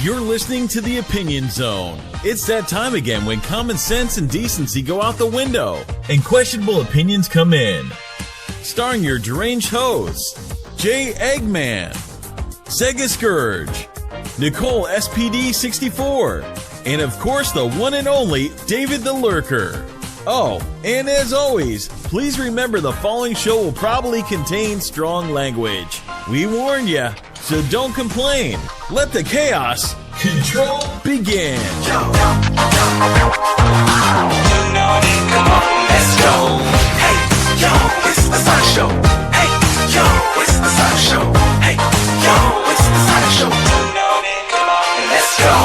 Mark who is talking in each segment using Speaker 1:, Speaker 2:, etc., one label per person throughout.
Speaker 1: You're listening to The Opinion Zone. It's that time again when common sense and decency go out the window and questionable opinions come in. Starring your deranged hosts, Jay Eggman, Sega Scourge, Nicole SPD64, and of course the one and only David the Lurker. Oh, and as always, please remember the following show will probably contain strong language. We warned ya, so don't complain. Let the chaos control begin.
Speaker 2: Let's go. Hey, yo, it's the Sonic Show. Hey, yo, it's the Sonic Show. Hey, yo, it's the Sonic Show. Let's go.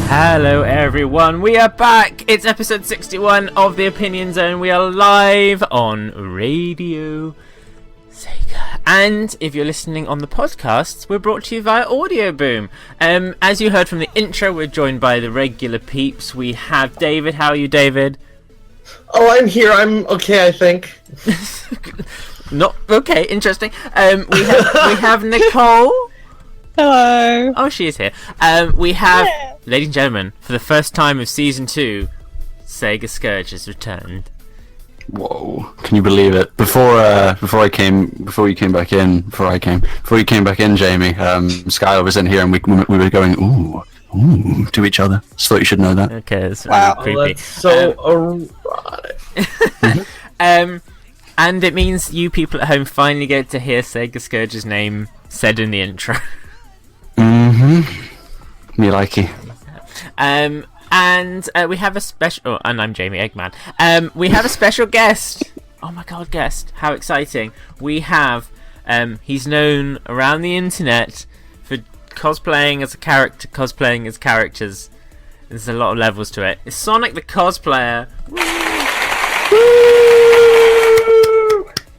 Speaker 3: Hello everyone, we are back. It's episode 61 of The Opinion Zone. We are live on Radio Sega. And if you're listening on the podcasts, we're brought to you via Audio Boom. As you heard from the intro, we're joined by the regular peeps. We have David. How are you, David?
Speaker 4: Oh, I'm here. I'm okay, I think.
Speaker 3: Not okay. Interesting. We have Nicole.
Speaker 5: Hello.
Speaker 3: Oh, she is here. We have, ladies and gentlemen, for the first time of season 2, Sega Scourge has returned.
Speaker 6: Whoa! Can you believe it? Before you came back in, Jamie, Skylar was in here and we were going ooh to each other. Just thought you should know that.
Speaker 3: Okay, that's really creepy.
Speaker 4: Oh, that's so erotic.
Speaker 3: And it means you people at home finally get to hear Sega Scourge's name said in the intro.
Speaker 6: Me likey.
Speaker 3: And we have a special. Oh, and I'm Jamie Eggman. We have a special guest. Oh my god, guest! How exciting! We have. He's known around the internet for cosplaying as a character, cosplaying as characters. There's a lot of levels to it. It's Sonic the Cosplayer.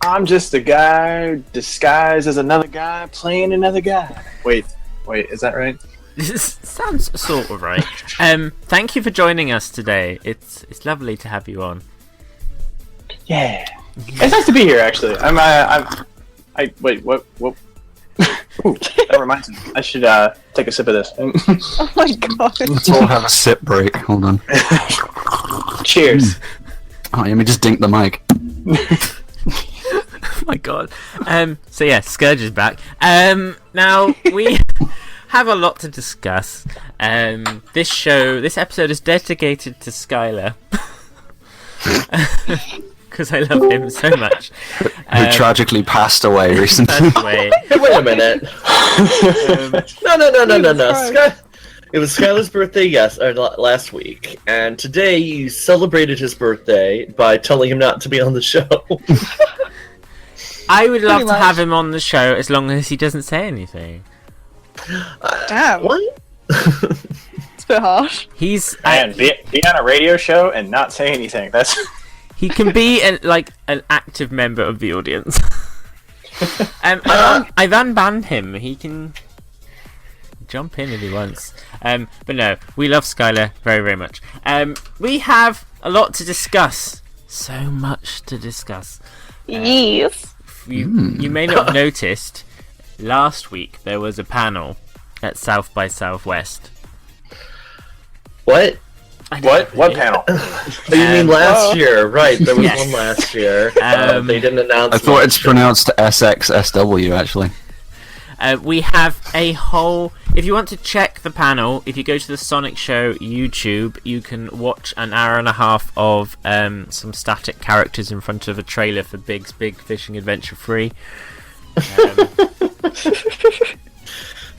Speaker 7: I'm just a guy disguised as another guy playing another guy. Wait, is that right?
Speaker 3: This sounds sort of right. Thank you for joining us today. It's lovely to have you on.
Speaker 7: Yeah, it's nice to be here. Actually, wait. What? Ooh, that reminds me. I should take a sip of this.
Speaker 5: Oh my god.
Speaker 6: Let's all have a sip break. Hold on.
Speaker 7: Cheers.
Speaker 6: Oh, let me just dink the mic.
Speaker 3: Oh my god. So yeah, Scourge is back. Now we have a lot to discuss. This episode is dedicated to Skylar. Because I love him so much.
Speaker 6: Who tragically passed away recently.
Speaker 4: Wait a minute. No. It was Skylar's birthday, last week, and today you celebrated his birthday by telling him not to be on the show.
Speaker 3: I would love to have him on the show as long as he doesn't say anything.
Speaker 5: Damn.
Speaker 4: What?
Speaker 5: It's a bit harsh.
Speaker 3: He's
Speaker 7: be on a radio show and not say anything. That's
Speaker 3: he can be an active member of the audience. I've unbanned him. He can jump in if he wants. But no, we love Skylar very, very much. We have a lot to discuss. So much to discuss.
Speaker 5: Yes.
Speaker 3: You may not have noticed, last week there was a panel at South by Southwest.
Speaker 4: What?
Speaker 7: What panel?
Speaker 4: You mean last year? Right, there was one last year. They didn't announce.
Speaker 6: I thought it's pronounced SXSW actually.
Speaker 3: We have a whole... If you want to check the panel, if you go to the Sonic Show YouTube, you can watch an hour and a half of some static characters in front of a trailer for Big's Big Fishing Adventure 3.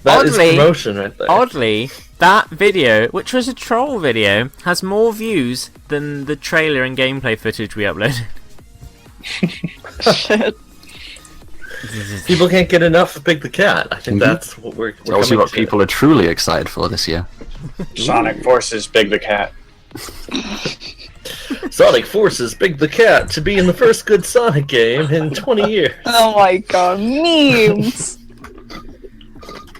Speaker 4: That is promotion right there.
Speaker 3: Oddly, that video, which was a troll video, has more views than the trailer and gameplay footage we uploaded.
Speaker 5: Shit.
Speaker 4: People can't get enough of Big the Cat. I think that's what we're
Speaker 6: Tells you what people are truly excited for this year.
Speaker 7: Sonic forces Big the Cat.
Speaker 4: Sonic forces Big the Cat to be in the first good Sonic game in 20 years.
Speaker 5: Oh my god, memes!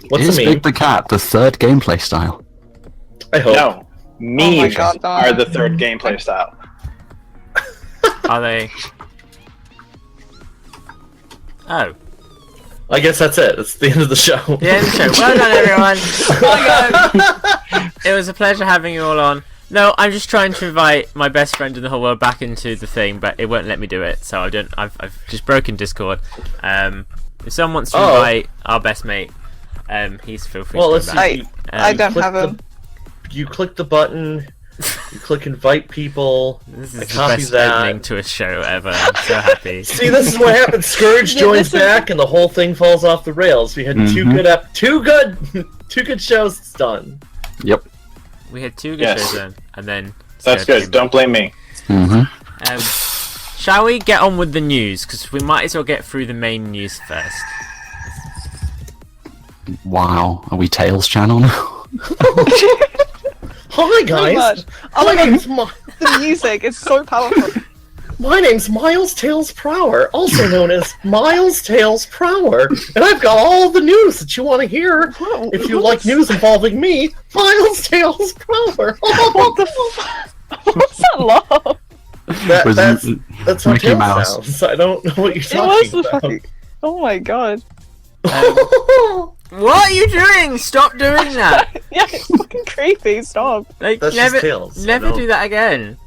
Speaker 4: What's
Speaker 6: Is
Speaker 4: the meme?
Speaker 6: Big the Cat the third gameplay style?
Speaker 4: I hope.
Speaker 7: No, memes
Speaker 5: God, no.
Speaker 7: are the third gameplay style.
Speaker 3: Are they? Oh.
Speaker 4: I guess that's it. It's the end of the show.
Speaker 3: The end of the show. Well done, everyone. It was a pleasure having you all on. No, I'm just trying to invite my best friend in the whole world back into the thing, but it won't let me do it. So I've just broken Discord. If someone wants to invite our best mate, he's feel free to come back.
Speaker 5: I don't have him.
Speaker 4: You click the button. You click invite people.
Speaker 3: This
Speaker 4: I
Speaker 3: is the
Speaker 4: copy
Speaker 3: best
Speaker 4: that.
Speaker 3: opening to a show ever. I'm so happy.
Speaker 4: See, this is what happens. Scourge joins back, and the whole thing falls off the rails. We had two good shows. It's done.
Speaker 6: Yep.
Speaker 3: We had 2 good shows then, and then
Speaker 7: That's good. Don't blame me.
Speaker 3: Shall we get on with the news? Because we might as well get through the main news first.
Speaker 6: Wow. Are we Tails channel now?
Speaker 4: Hi guys. My name's
Speaker 5: The music is so powerful.
Speaker 4: My name's Miles Tails Prower, also known as Miles Tails Prower, and I've got all the news that you want to hear. If you like news involving me, Miles Tails Prower.
Speaker 5: What the fuck? What's that laugh?
Speaker 4: That's how
Speaker 6: Mickey
Speaker 4: Tails
Speaker 6: Mouse.
Speaker 4: sounds. I don't know what you're
Speaker 5: It was
Speaker 4: talking
Speaker 5: the
Speaker 4: about.
Speaker 5: fucking. Oh my god.
Speaker 3: What are you doing? Stop doing that!
Speaker 5: Yeah, it's fucking creepy. Stop.
Speaker 3: Like,
Speaker 4: That's
Speaker 3: never,
Speaker 4: just Tails.
Speaker 3: never do that again.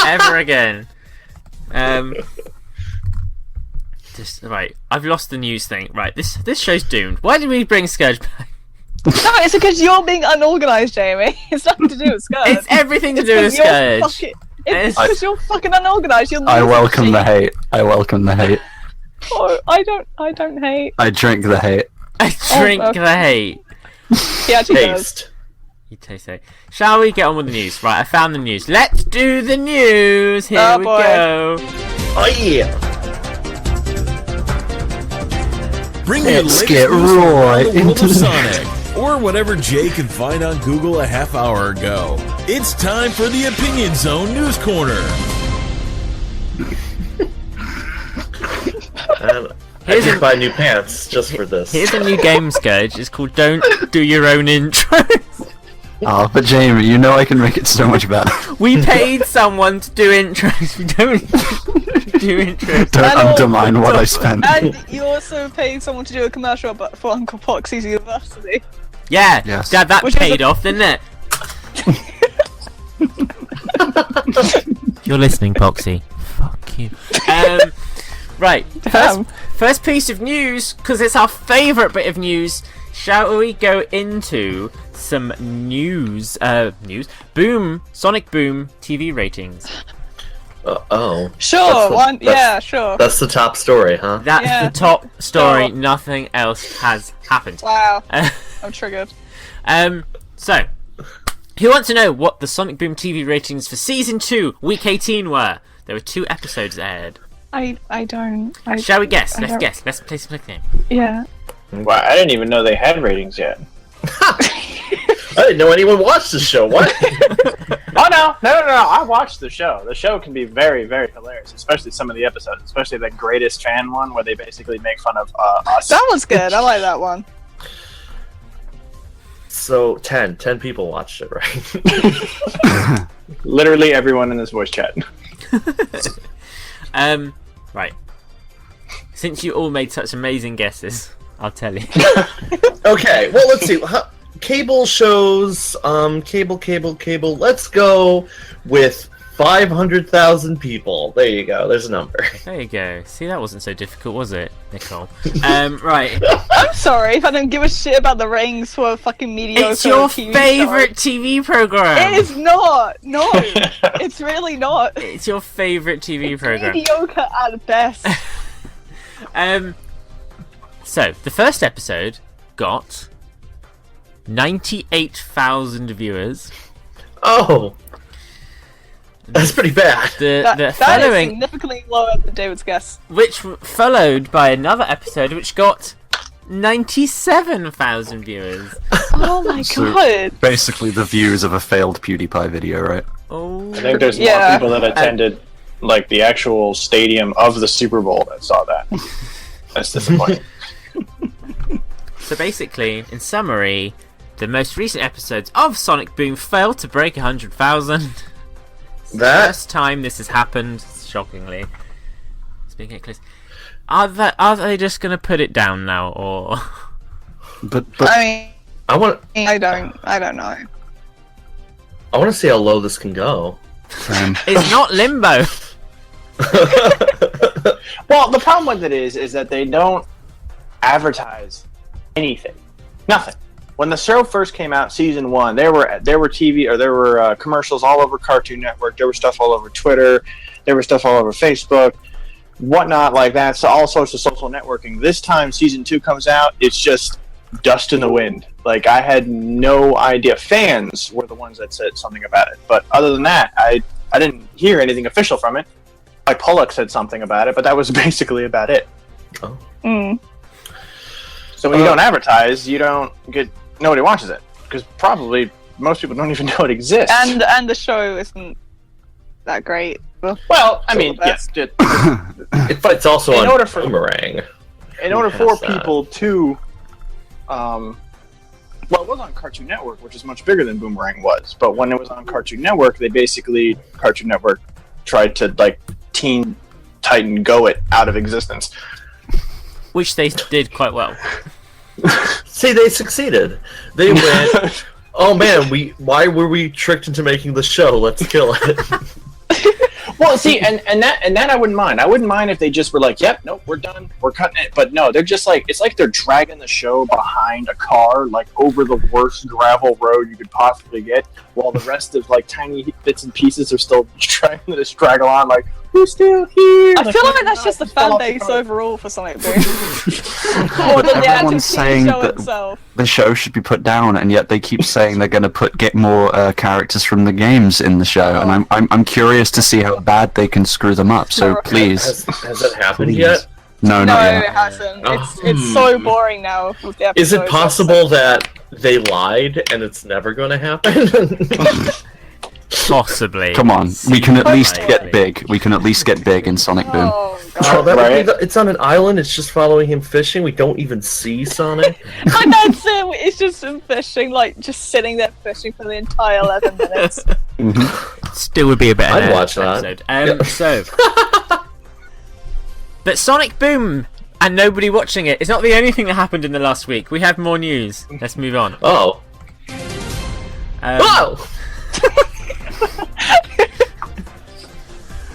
Speaker 3: Ever again. Just right. I've lost the news thing. Right, this show's doomed. Why did we bring Scourge back?
Speaker 5: No, it's because you're being unorganized, Jamie. It's nothing to do with Scourge.
Speaker 3: It's everything to do with
Speaker 5: It's 'cause you're
Speaker 3: Scourge.
Speaker 5: fucking- It's because you're fucking unorganized. You're
Speaker 6: I
Speaker 5: losing
Speaker 6: welcome the
Speaker 5: shit.
Speaker 6: hate. I welcome the hate.
Speaker 5: Oh, I don't hate.
Speaker 6: I drink the hate.
Speaker 3: I drink
Speaker 5: okay.
Speaker 3: the hate.
Speaker 5: He actually does.
Speaker 4: Taste.
Speaker 3: You taste it. Shall we get on with the news? Right, I found the news. Let's do the news. Here
Speaker 5: Oh,
Speaker 3: we
Speaker 5: boy.
Speaker 3: go.
Speaker 4: Oh yeah.
Speaker 1: Bring you the
Speaker 6: Let's
Speaker 1: latest
Speaker 6: get
Speaker 1: news from around
Speaker 6: right
Speaker 1: the world
Speaker 6: into
Speaker 1: of
Speaker 6: the-
Speaker 1: Sonic, or whatever Jay could find on Google a half hour ago. It's time for the Opinion Zone News Corner.
Speaker 4: I did buy new pants just for this.
Speaker 3: Here's a new game, Scourge. It's called Don't Do Your Own Intro.
Speaker 6: Oh, but Jamie, you know I can make it so much better.
Speaker 3: We paid someone to do intros. We don't do intros.
Speaker 6: Don't
Speaker 5: And
Speaker 6: undermine what I spent.
Speaker 5: And you also paid someone to do a commercial for Uncle Foxy's University.
Speaker 3: Yeah,
Speaker 6: Yes.
Speaker 3: Dad, that
Speaker 5: Which is
Speaker 3: paid off, didn't it? You're listening, Poxy. Fuck you. Right. First piece of news, because it's our favourite bit of news. Shall we go into some news? Boom, Sonic Boom TV ratings.
Speaker 4: Oh.
Speaker 5: Sure,
Speaker 4: That's
Speaker 5: yeah, sure.
Speaker 4: That's the top story, huh?
Speaker 3: That's
Speaker 5: Yeah.
Speaker 3: the top story.
Speaker 5: Sure.
Speaker 3: Nothing else has happened.
Speaker 5: Wow, I'm triggered.
Speaker 3: So, who wants to know what the Sonic Boom TV ratings for Season 2, Week 18 were? There were 2 episodes aired.
Speaker 5: I don't.
Speaker 3: Shall we guess?
Speaker 5: I
Speaker 3: Let's
Speaker 5: don't-
Speaker 3: guess. Let's play some game.
Speaker 5: Yeah.
Speaker 7: Wow, I didn't even know they had ratings yet.
Speaker 4: I didn't know anyone watched this show. What?
Speaker 7: Oh no! I watched the show. The show can be very, very hilarious, especially some of the episodes, especially the greatest fan one where they basically make fun of us.
Speaker 5: That was good. I like that one.
Speaker 4: So 10 people watched it, right?
Speaker 7: Literally everyone in this voice chat.
Speaker 3: Right. Since you all made such amazing guesses, I'll tell you.
Speaker 4: Okay, well, let's see. Cable shows, cable. Let's go with 500,000 people. There you go. There's a number.
Speaker 3: There you go. See, that wasn't so difficult, was it, Nicole? Right.
Speaker 5: I'm sorry if I don't give a shit about the ratings for a fucking mediocre
Speaker 3: It's your
Speaker 5: TV
Speaker 3: favourite
Speaker 5: show.
Speaker 3: TV program.
Speaker 5: It is not. No, it's really not.
Speaker 3: It's your favourite TV program.
Speaker 5: Mediocre at best.
Speaker 3: So the first episode got 98,000 viewers.
Speaker 4: Oh, that's pretty bad.
Speaker 3: The
Speaker 5: That is
Speaker 3: following,
Speaker 5: significantly lower than David's guess.
Speaker 3: which followed by another episode, which got 97,000 viewers.
Speaker 5: Oh my
Speaker 6: So-
Speaker 5: god.
Speaker 6: Basically the views of a failed PewDiePie video, right?
Speaker 3: Oh,
Speaker 7: I think there's more
Speaker 5: Yeah.
Speaker 7: people that attended like the actual stadium of the Super Bowl that saw that. That's disappointing.
Speaker 3: So basically, in summary, the most recent episodes of Sonic Boom failed to break 100,000.
Speaker 4: That
Speaker 3: First time this has happened, shockingly. Speaking at Chris. Are they just gonna put it down now, or?
Speaker 6: But
Speaker 5: I mean,
Speaker 4: I
Speaker 5: don't know.
Speaker 4: want to see how low this can go.
Speaker 3: It's not Limbo.
Speaker 7: Well, the problem with it is that they don't advertise anything, nothing. When the show first came out, season 1, there were TV or there were commercials all over Cartoon Network. There were stuff all over Twitter. There was stuff all over Facebook, whatnot like that. So all sorts of social networking. This time, season 2 comes out. It's just dust in the wind. Like, I had no idea. Fans were the ones that said something about it, but other than that, I didn't hear anything official from it. Like Pollock said something about it, but that was basically about it.
Speaker 4: Oh.
Speaker 5: Mm.
Speaker 7: So when you don't advertise, nobody watches it because probably most people don't even know it exists.
Speaker 5: And the show isn't that great.
Speaker 7: Well, I mean, yes.
Speaker 4: It's also
Speaker 7: In
Speaker 4: on
Speaker 7: order for-
Speaker 4: Boomerang.
Speaker 7: In order
Speaker 4: Past
Speaker 7: for
Speaker 4: that.
Speaker 7: people to, well, it was on Cartoon Network, which is much bigger than Boomerang was. But when it was on Cartoon Network, Cartoon Network tried to like Teen Titan Go it out of existence.
Speaker 3: Which they did quite well.
Speaker 4: See, they succeeded. They went, oh man, why were we tricked into making the show? Let's kill it.
Speaker 7: Well, see, and that I wouldn't mind. I wouldn't mind if they just were like, "Yep, nope, we're done, we're cutting it." But no, they're just like, it's like they're dragging the show behind a car, like over the worst gravel road you could possibly get, while the rest of like tiny bits and pieces are still trying to straggle on. Like, who's still here?
Speaker 5: I feel like that's just the fan base overall for Sonic Boom. More
Speaker 6: But
Speaker 5: than the actual
Speaker 6: everyone's saying
Speaker 5: TV show
Speaker 6: that
Speaker 5: itself.
Speaker 6: the show should be put down, and yet they keep saying they're going to get more characters from the games in the show, and I'm curious to see how bad they can screw them up. So
Speaker 5: Sure.
Speaker 6: please,
Speaker 4: Has that happened
Speaker 6: Please.
Speaker 4: yet?
Speaker 6: no,
Speaker 5: No,
Speaker 6: not
Speaker 5: it
Speaker 6: yet.
Speaker 5: hasn't.
Speaker 4: Oh.
Speaker 5: It's so boring now with the
Speaker 4: Is it
Speaker 5: episodes.
Speaker 4: possible that they lied and it's never going to happen?
Speaker 3: Possibly.
Speaker 6: Come on, we can at least
Speaker 3: Likely.
Speaker 6: get big. We can at least get big in Sonic Boom.
Speaker 5: Oh
Speaker 4: Oh,
Speaker 5: god.
Speaker 4: that would be
Speaker 7: Right.
Speaker 4: it's on an island. It's just following him fishing. We don't even see Sonic.
Speaker 5: And that's it. It's just him fishing, like just sitting there fishing for the entire 11 minutes.
Speaker 3: Still would be a better
Speaker 4: I'd watch that.
Speaker 3: episode.
Speaker 4: Yeah.
Speaker 3: So, but Sonic Boom and nobody watching it is not the only thing that happened in the last week. We have more news. Let's move on.
Speaker 4: Oh. Whoa!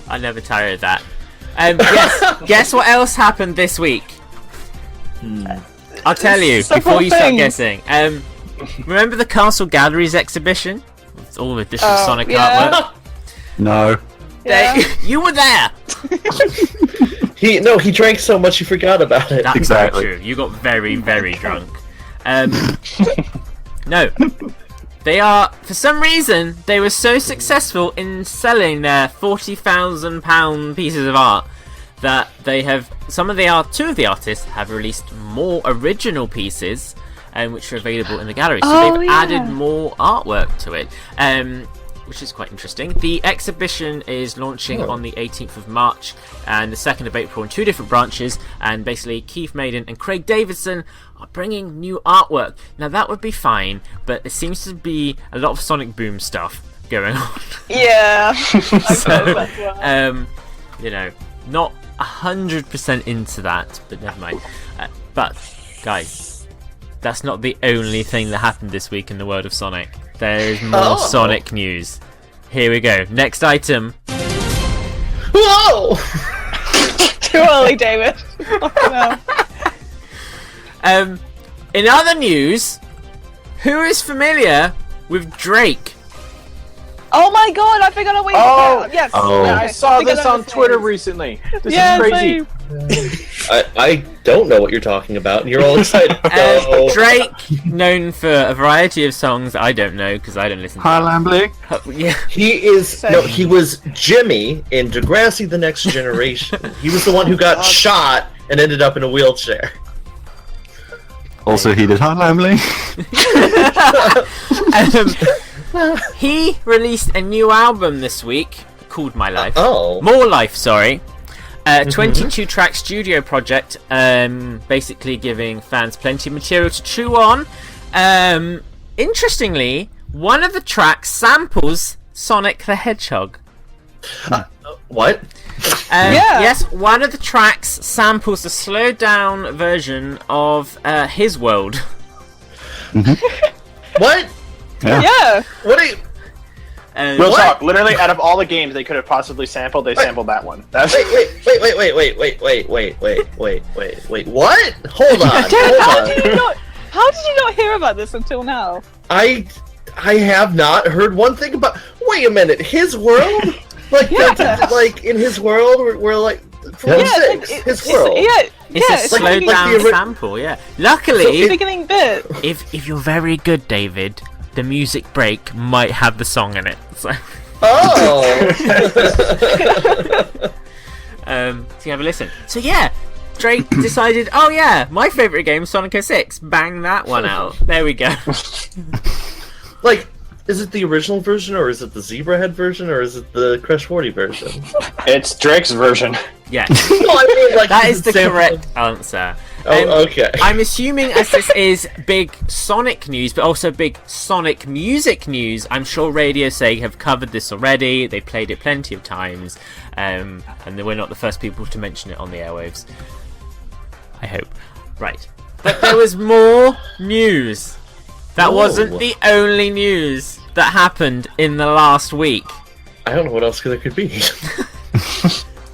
Speaker 3: I never tire of that. Guess what else happened this week? I'll tell you
Speaker 5: Several
Speaker 3: before you start
Speaker 5: things.
Speaker 3: guessing. Remember the Castle Galleries exhibition? With all the different
Speaker 5: Oh,
Speaker 3: Sonic
Speaker 5: yeah.
Speaker 3: artwork.
Speaker 6: No.
Speaker 5: Yeah.
Speaker 3: You were there.
Speaker 4: He drank so much he forgot about it.
Speaker 3: That's
Speaker 6: Exactly.
Speaker 3: very true. You got very, very drunk. No. They are, for some reason, they were so successful in selling their £40,000 pieces of art that they have, two of the artists have released more original pieces, which are available in the gallery. So
Speaker 5: Oh,
Speaker 3: they've
Speaker 5: yeah.
Speaker 3: added more artwork to it, which is quite interesting. The exhibition is launching on the 18th of March and the 2nd of April in two different branches, and basically Keith Maiden and Craig Davidson are bringing new artwork. Now that would be fine, but there seems to be a lot of Sonic Boom stuff going on.
Speaker 5: Yeah.
Speaker 3: So, not 100% into that, but never mind. But guys, that's not the only thing that happened this week in the world of Sonic. There's more Sonic news. Here we go. Next item.
Speaker 4: Whoa!
Speaker 5: Too early, David. No.
Speaker 3: In other news, who is familiar with Drake?
Speaker 5: Oh my god, I forgot to wait.
Speaker 7: Oh!
Speaker 5: Yes.
Speaker 6: Oh.
Speaker 7: Yeah, I saw
Speaker 5: think I
Speaker 7: this
Speaker 5: know
Speaker 7: on
Speaker 5: the
Speaker 7: Twitter
Speaker 5: names.
Speaker 7: recently. This
Speaker 5: Yeah,
Speaker 7: is crazy.
Speaker 5: same.
Speaker 4: I don't know what you're talking about, and you're all excited. So-
Speaker 3: Drake, known for a variety of songs I don't know because I don't listen to
Speaker 6: Hi, Lambly.
Speaker 3: Yeah.
Speaker 4: He was Jimmy in Degrassi The Next Generation. He was the one who got shot and ended up in a wheelchair.
Speaker 6: Also, he did Hi, Lambly.
Speaker 3: He released a new album this week called My Life.
Speaker 4: Oh.
Speaker 3: More Life, sorry. 22 track studio project, basically giving fans plenty of material to chew on. Interestingly, one of the tracks samples Sonic the Hedgehog.
Speaker 4: What?
Speaker 3: Yes, one of the tracks samples the slowed down version of His World.
Speaker 4: What?
Speaker 5: Yeah.
Speaker 4: What are you...
Speaker 7: Real
Speaker 4: What?
Speaker 7: talk. Literally, out of all the games they could have possibly sampled, they sampled that one. That's
Speaker 4: Wait, what? Hold on.
Speaker 5: How did you not hear about this until now?
Speaker 4: I have not heard one thing about... Wait a minute, His World? Like, like in His World, we're like... From 6, His World.
Speaker 3: It's a slowed down
Speaker 4: the
Speaker 3: sample, yeah. Luckily,
Speaker 5: the beginning bit.
Speaker 3: if you're very good, David, the music break might have the song in it. So,
Speaker 4: Oh!
Speaker 3: so you have a listen. So yeah, Drake decided, oh yeah, my favourite game, Sonic 06. Bang that one out. There we go.
Speaker 4: Like, is it the original version, or is it the Zebra Head version, or is it the Crash 40 version?
Speaker 7: it's Drake's version.
Speaker 3: Yeah,
Speaker 4: No, I mean, like,
Speaker 3: that is the
Speaker 4: sample-
Speaker 3: correct answer.
Speaker 4: Oh, okay.
Speaker 3: I'm assuming as this is big Sonic news, but also big Sonic music news, I'm sure Radio Sega have covered this already. They played it plenty of times, and we're not the first people to mention it on the airwaves. I hope. Right. But there was more news. That wasn't the only news that happened in the last week.
Speaker 4: I don't know what else there could be.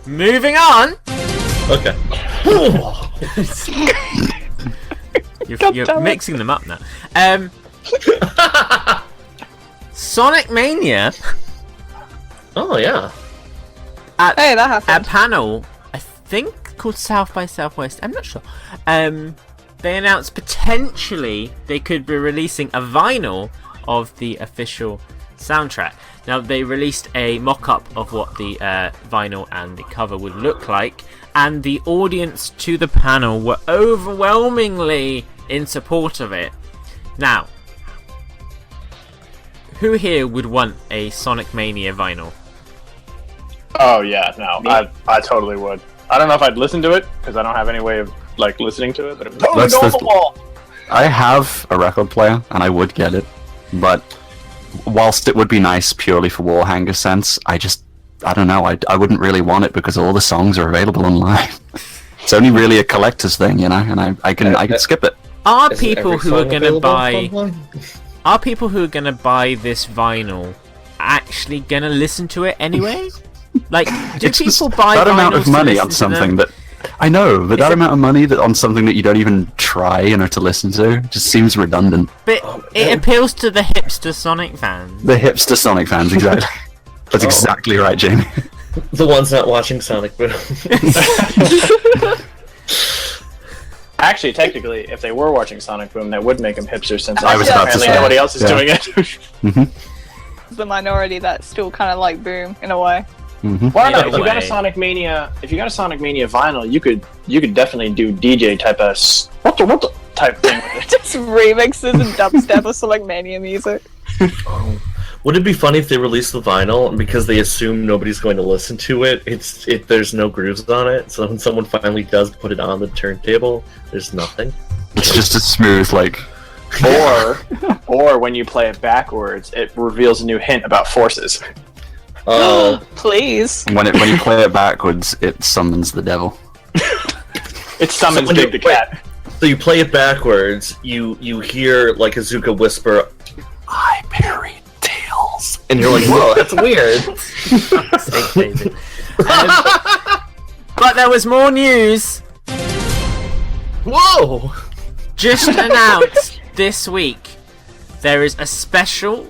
Speaker 3: Moving on.
Speaker 4: Okay.
Speaker 3: You're mixing them up now. Sonic Mania.
Speaker 4: Oh, yeah.
Speaker 5: Hey, that
Speaker 3: A
Speaker 5: happened.
Speaker 3: panel, I think called South by Southwest. I'm not sure. They announced potentially they could be releasing a vinyl of the official soundtrack. Now, they released a mock-up of what the vinyl and the cover would look like, and the audience to the panel were overwhelmingly in support of it. Now, who here would want a Sonic Mania vinyl?
Speaker 7: Oh yeah, no, I totally would. I don't know if I'd listen to it because I don't have any way of like listening to it, but it would totally go on the wall.
Speaker 6: I have a record player, and I would get it, but whilst it would be nice purely for wall hanger sense, I don't know, I wouldn't really want it because all the songs are available online. It's only really a collector's thing, you know, and I can skip it.
Speaker 3: Are
Speaker 4: Isn't
Speaker 3: people
Speaker 4: every
Speaker 3: who are
Speaker 4: song
Speaker 3: going to
Speaker 4: available
Speaker 3: buy
Speaker 4: online?
Speaker 3: Are people who are going to buy this vinyl actually going to listen to it anyway? Like, do
Speaker 6: It's just
Speaker 3: people buy
Speaker 6: that amount
Speaker 3: vinyls
Speaker 6: of
Speaker 3: to
Speaker 6: money
Speaker 3: listen
Speaker 6: on
Speaker 3: to
Speaker 6: something
Speaker 3: them?
Speaker 6: that I know, but that amount of money that on something that you don't even try, you know, to listen to just seems redundant.
Speaker 3: But it appeals to the hipster Sonic fans.
Speaker 6: The hipster Sonic fans, exactly. That's exactly right, Jamie.
Speaker 4: The ones not watching Sonic Boom.
Speaker 7: Actually, technically, if they were watching Sonic Boom, that would make them hipsters since
Speaker 6: I was about to
Speaker 7: apparently
Speaker 6: say,
Speaker 7: nobody else is
Speaker 6: yeah.
Speaker 7: doing it.
Speaker 5: The minority that still kind of like Boom in a way.
Speaker 7: Well, no,
Speaker 3: In a
Speaker 7: if you got a
Speaker 3: way.
Speaker 7: Sonic Mania vinyl, you could definitely do DJ type of what the type thing with it.
Speaker 5: Just remixes and dubstep of Sonic Mania music.
Speaker 4: Would it be funny if they released the vinyl and because they assume nobody's going to listen to it, there's no grooves on it, so when someone finally does put it on the turntable, there's nothing?
Speaker 6: It's just a smooth, like,
Speaker 7: Or when you play it backwards, it reveals a new hint about forces.
Speaker 4: Oh,
Speaker 5: Please.
Speaker 6: when you play it backwards, it summons the devil.
Speaker 7: It summons
Speaker 4: when
Speaker 7: Big
Speaker 4: you-
Speaker 7: the Cat.
Speaker 4: so you play it backwards, you hear like Azuka whisper, "I buried tails," and you're like, "Whoa, that's weird."
Speaker 3: Sake, David. But there was more news
Speaker 4: Whoa!
Speaker 3: just announced this week. There is a special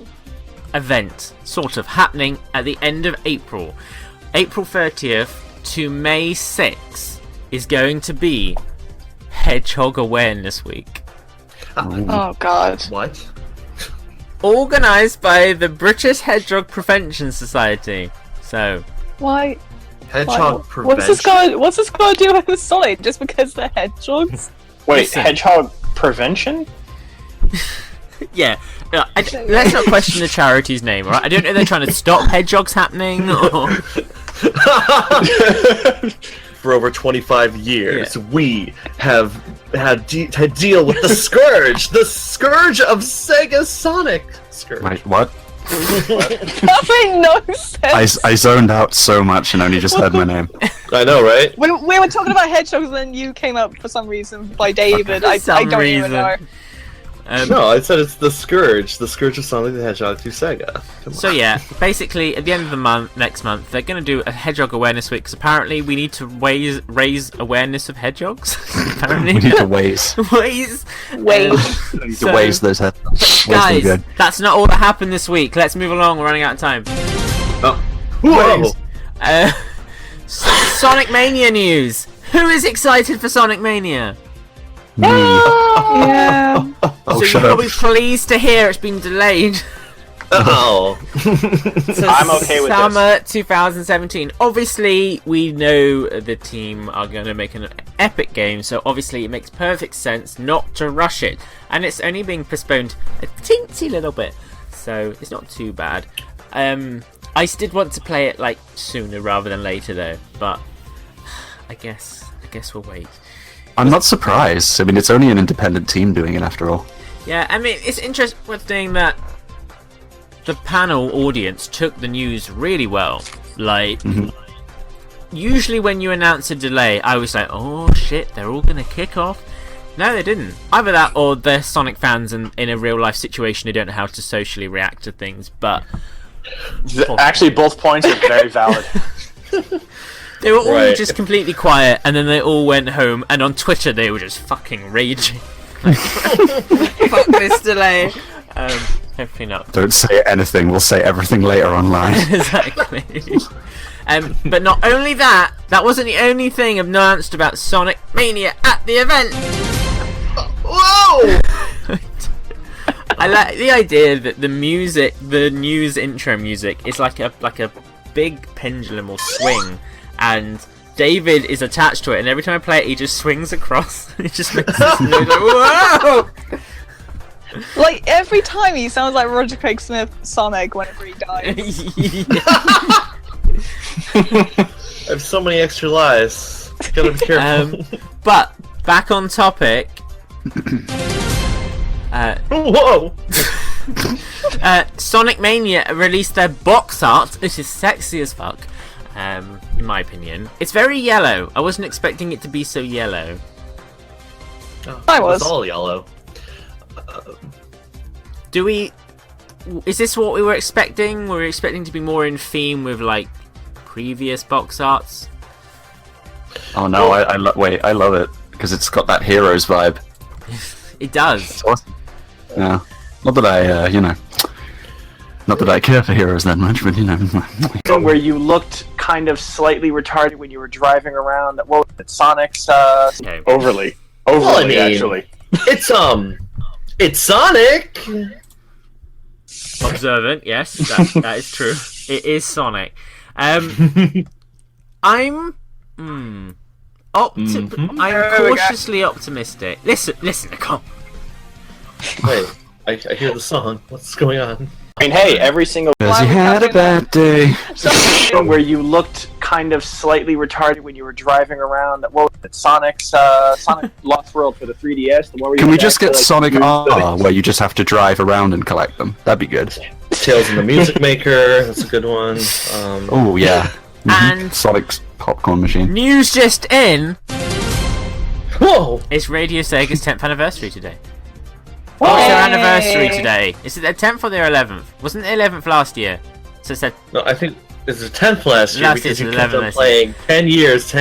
Speaker 3: event, sort of, happening at the end of April. April 30th to May 6th is going to be Hedgehog Awareness Week.
Speaker 5: Oh god.
Speaker 4: What?
Speaker 3: Organised by the British Hedgehog Prevention Society. So,
Speaker 5: Why?
Speaker 4: Hedgehog
Speaker 5: What's
Speaker 4: prevention.
Speaker 5: this got to do with Sonic? Just because they're hedgehogs?
Speaker 7: Wait,
Speaker 3: Listen.
Speaker 7: hedgehog prevention?
Speaker 3: yeah. Let's not question the charity's name, alright? I don't know if they're trying to stop hedgehogs happening or...
Speaker 4: For over 25 years, we have had to deal with the scourge of Sega Sonic. Scourge.
Speaker 6: Wait, what?
Speaker 5: That made no sense.
Speaker 6: I zoned out so much and only just heard my name.
Speaker 4: I know, right?
Speaker 5: We were talking about hedgehogs, and then you came up for some reason by David. I don't even know.
Speaker 4: No, I said it's the Scourge of Sonic the Hedgehog to Sega. Come on.
Speaker 3: So yeah, basically at the end of the next month, they're going to do a Hedgehog Awareness Week, because apparently we need to raise awareness of hedgehogs. Apparently.
Speaker 6: We need to waze.
Speaker 5: Wait.
Speaker 6: We need to waze those hedgehogs.
Speaker 3: Guys, that's not all that happened this week. Let's move along, we're running out of time.
Speaker 4: Oh. Whoa!
Speaker 3: Sonic Mania news! Who is excited for Sonic Mania?
Speaker 6: Me.
Speaker 5: Yeah.
Speaker 6: Oh,
Speaker 3: So
Speaker 6: shut
Speaker 3: you'll
Speaker 6: up.
Speaker 3: be pleased to hear it's been delayed.
Speaker 4: Oh.
Speaker 7: I'm okay with
Speaker 3: Summer 2017. Obviously, we know the team are going to make an epic game, so obviously it makes perfect sense not to rush it. And it's only being postponed a teensy little bit, so it's not too bad. I did want to play it like sooner rather than later though, but I guess we'll wait.
Speaker 6: I'm not surprised. I mean, it's only an independent team doing it after all.
Speaker 3: Yeah, I mean, it's interesting that the panel audience took the news really well. Like, usually when you announce a delay, I was like, oh shit, they're all going to kick off. No, they didn't. Either that or they're Sonic fans and in a real life situation they don't know how to socially react to things, but...
Speaker 7: Actually, both points are very valid.
Speaker 3: They were all
Speaker 4: Right.
Speaker 3: just completely quiet, and then they all went home, and on Twitter they were just fucking raging. Like, fuck this delay. Hopefully not.
Speaker 6: Don't say anything. We'll say everything later online.
Speaker 3: Exactly. But not only that, that wasn't the only thing announced about Sonic Mania at the event.
Speaker 4: Whoa!
Speaker 3: I like the idea that the music, the news intro music, is like a big pendulum or swing, and David is attached to it, and every time I play it, he just swings across. It just makes this noise like, whoa!
Speaker 5: Like every time he sounds like Roger Craig Smith Sonic whenever he dies.
Speaker 4: I have so many extra lives. Gotta be careful.
Speaker 3: But back on topic.
Speaker 4: Whoa!
Speaker 3: Sonic Mania released their box art. This is sexy as fuck, in my opinion. It's very yellow. I wasn't expecting it to be so yellow.
Speaker 5: I was.
Speaker 4: It's all yellow.
Speaker 3: Is this what we were expecting? Were we expecting to be more in theme with like previous box arts?
Speaker 6: Oh no, I love it because it's got that Heroes vibe.
Speaker 3: It does.
Speaker 6: It's awesome. Yeah, not that I, not that I care for Heroes that much, but
Speaker 7: Where you looked kind of slightly retarded when you were driving around. What was it? Sonic's
Speaker 3: Okay.
Speaker 7: overly,
Speaker 4: Well, I mean-
Speaker 7: actually.
Speaker 4: It's Sonic!
Speaker 3: Observant, yes, that is true. It is Sonic. I'm cautiously optimistic. Listen, Nicole.
Speaker 4: Wait, I hear the song. What's going on?
Speaker 7: I mean, hey, every single
Speaker 6: Because you had a bad day.
Speaker 7: where you looked kind of slightly retarded when you were driving around. What was it? Sonic's Sonic Lost World for the 3DS. The one where you
Speaker 6: Can we
Speaker 7: had
Speaker 6: just
Speaker 7: to,
Speaker 6: get
Speaker 7: like,
Speaker 6: Sonic
Speaker 7: use
Speaker 6: R, where you just have to drive around and collect them? That'd be good.
Speaker 4: Tales of the Music Maker, that's a good one.
Speaker 6: Oh yeah.
Speaker 3: And
Speaker 6: Sonic's popcorn machine.
Speaker 3: news just in.
Speaker 4: Whoa!
Speaker 3: It's Radio Sega's 10th anniversary today. What's their anniversary today? Is it their 10th or their 11th? Wasn't it 11th last year? So it's their
Speaker 4: No, I think it's the 10th last year
Speaker 3: Last
Speaker 4: because
Speaker 3: year's
Speaker 4: you kept
Speaker 3: 11th,
Speaker 4: on
Speaker 3: I see.
Speaker 4: playing 10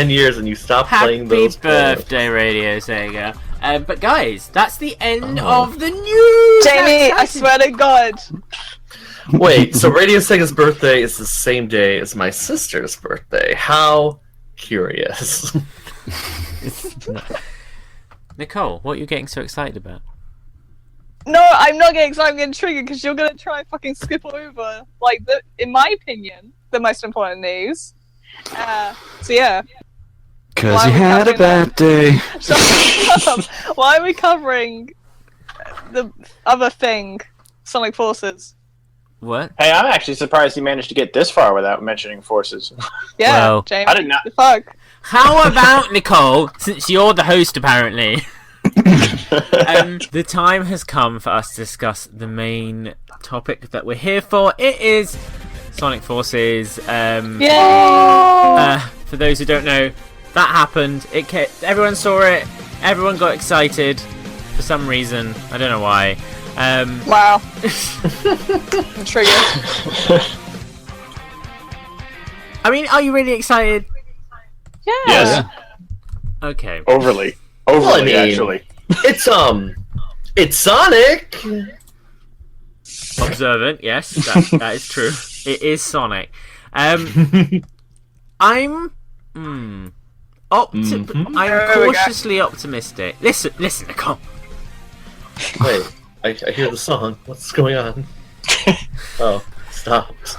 Speaker 4: years, and you stopped playing
Speaker 3: happy
Speaker 4: those.
Speaker 3: birthday, Radio Sega. But guys, that's the end of the news!
Speaker 5: Jamie, I
Speaker 3: That's
Speaker 5: swear to God.
Speaker 4: Wait, so Radio Sega's birthday is the same day as my sister's birthday. How curious.
Speaker 3: Nicole, what are you getting so excited about?
Speaker 5: No, I'm not getting excited. I'm getting triggered because you're gonna try and fucking skip over, like, in my opinion, the most important news. So yeah.
Speaker 6: Because
Speaker 5: Why
Speaker 6: you
Speaker 5: are we
Speaker 6: had a
Speaker 5: covering that?
Speaker 6: bad day.
Speaker 5: Shut up. Why are we covering the other thing, Sonic Forces?
Speaker 3: What?
Speaker 7: Hey, I'm actually surprised you managed to get this far without mentioning Forces.
Speaker 5: Yeah,
Speaker 3: Well,
Speaker 5: Jamie.
Speaker 7: I did not.
Speaker 5: The fuck?
Speaker 3: How about Nicole, since you're the host apparently? The time has come for us to discuss the main topic that we're here for. It is Sonic Forces.
Speaker 5: Yay!
Speaker 3: For those who don't know, that happened. Everyone saw it. Everyone got excited for some reason. I don't know why.
Speaker 5: Wow. I'm triggered.
Speaker 3: I mean, are you really excited?
Speaker 5: Yeah.
Speaker 7: Yes.
Speaker 3: Okay.
Speaker 7: Overly,
Speaker 4: Well, I mean,
Speaker 7: actually.
Speaker 4: It's Sonic.
Speaker 3: Observant, yes, that is true. It is Sonic. I'm cautiously optimistic. Listen, Nicole.
Speaker 4: Wait, I hear the song. What's going on? Oh, stopped.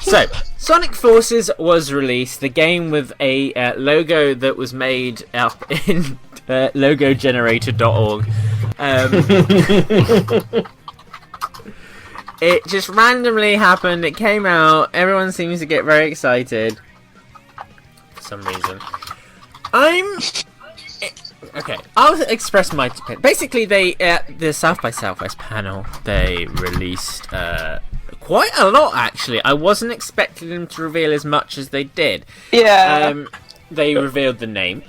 Speaker 3: So, Sonic Forces was released, the game with a logo that was made up in logogenerator.org. It just randomly happened, it came out, everyone seems to get very excited. For some reason. Okay, I'll express my opinion. Basically, the South by Southwest panel, they released quite a lot, actually. I wasn't expecting them to reveal as much as they did.
Speaker 5: Yeah.
Speaker 3: They revealed the name.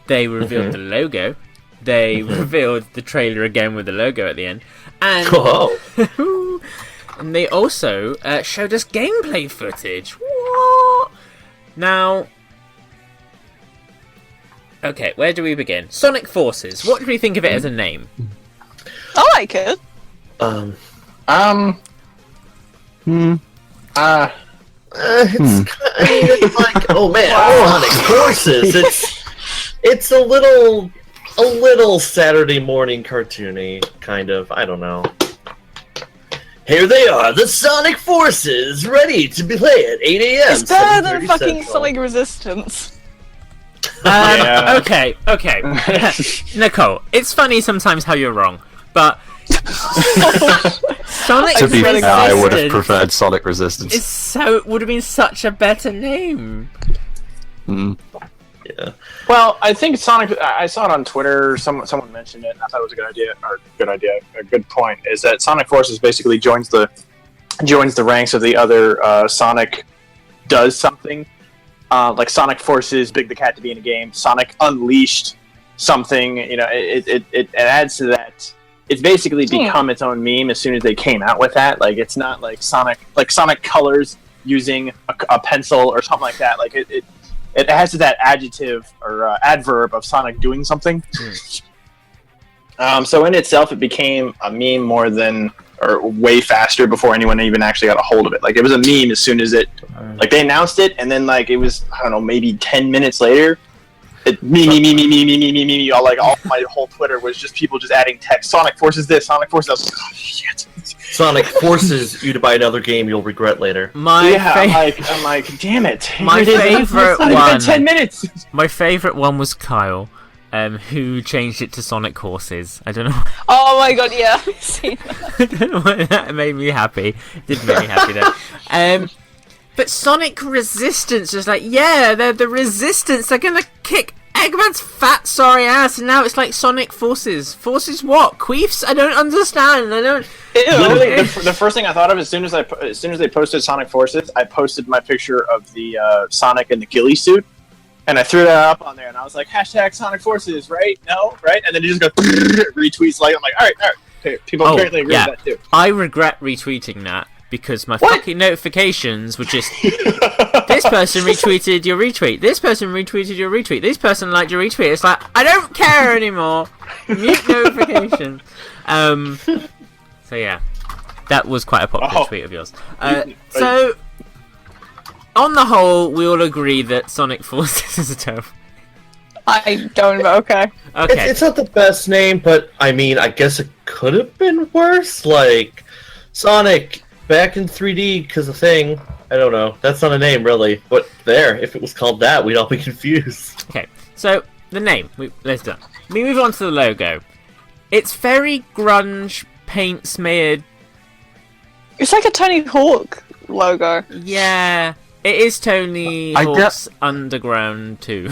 Speaker 3: They revealed the logo. They revealed the trailer again with the logo at the end. And, and they also showed us gameplay footage. What? Now... Okay, where do we begin? Sonic Forces. What do we think of it as a name?
Speaker 5: I like it.
Speaker 4: It's like, oh man, Sonic Forces. It's a little Saturday morning cartoony kind of. I don't know. Here they are, the Sonic Forces, ready to play at 8 a.m.
Speaker 5: It's better than
Speaker 4: 7:30
Speaker 5: fucking
Speaker 4: Central.
Speaker 5: Sonic Resistance.
Speaker 7: Yeah.
Speaker 3: Okay. Nicole, it's funny sometimes how you're wrong, but Sonic
Speaker 6: To be fair, I would have
Speaker 3: Resistance
Speaker 6: preferred Sonic Resistance.
Speaker 3: would have been such a better name.
Speaker 4: Yeah.
Speaker 7: Well, I think Sonic. I saw it on Twitter. Someone mentioned it, and I thought it was a good idea. A good point is that Sonic Forces basically joins the ranks of the other Sonic does something. Like Sonic Forces, Big the Cat to be in a game. Sonic Unleashed something. You know, it adds to that. It's basically become its own meme as soon as they came out with that. Like it's not like Sonic Colors using a pencil or something like that. Like it has that adjective or adverb of Sonic doing something. So in itself, it became a meme more than or way faster before anyone even actually got a hold of it. Like it was a meme as soon as it, like they announced it, and then like it was I don't know maybe 10 minutes later, me. All my whole Twitter was just people just adding text. Sonic Forces this, Sonic Forces. I was like, oh shit.
Speaker 4: Sonic forces you to buy another game you'll regret later.
Speaker 7: I'm like, damn it.
Speaker 3: My favorite one.
Speaker 7: 10 minutes.
Speaker 3: My favorite one was Kyle, who changed it to Sonic Horses. I don't know.
Speaker 5: Oh my god, yeah. I've seen that.
Speaker 3: I don't know why that made me happy. It did make me happy though. But Sonic Resistance was like, yeah, they're the Resistance. They're gonna kick Eggman's fat sorry ass, and now it's like Sonic Forces. Forces what? Queefs? I don't understand. I don't.
Speaker 7: Literally, the first thing I thought of as soon as they posted Sonic Forces, I posted my picture of the Sonic in the ghillie suit, and I threw that up on there, and I was like, hashtag Sonic Forces, right? No, right? And then it just goes retweets like I'm like, all right. Okay, people apparently agree with that too.
Speaker 3: I regret retweeting that. Because my fucking notifications were just this person retweeted your retweet, this person retweeted your retweet, this person liked your retweet. It's like I don't care anymore. Mute notification. So yeah, that was quite a popular tweet of yours. So on the whole, we all agree that Sonic Forces is a terrible.
Speaker 5: I don't know. Okay.
Speaker 4: It's not the best name, but I mean, I guess it could have been worse. Like Sonic. Back in 3D, because the thing, I don't know, that's not a name really, but there, if it was called that, we'd all be confused.
Speaker 3: Okay, so the name, let's do it. We move on to the logo. It's very grunge, paint smeared.
Speaker 5: It's like a Tony Hawk logo.
Speaker 3: Yeah, it is Tony Hawk's Underground too.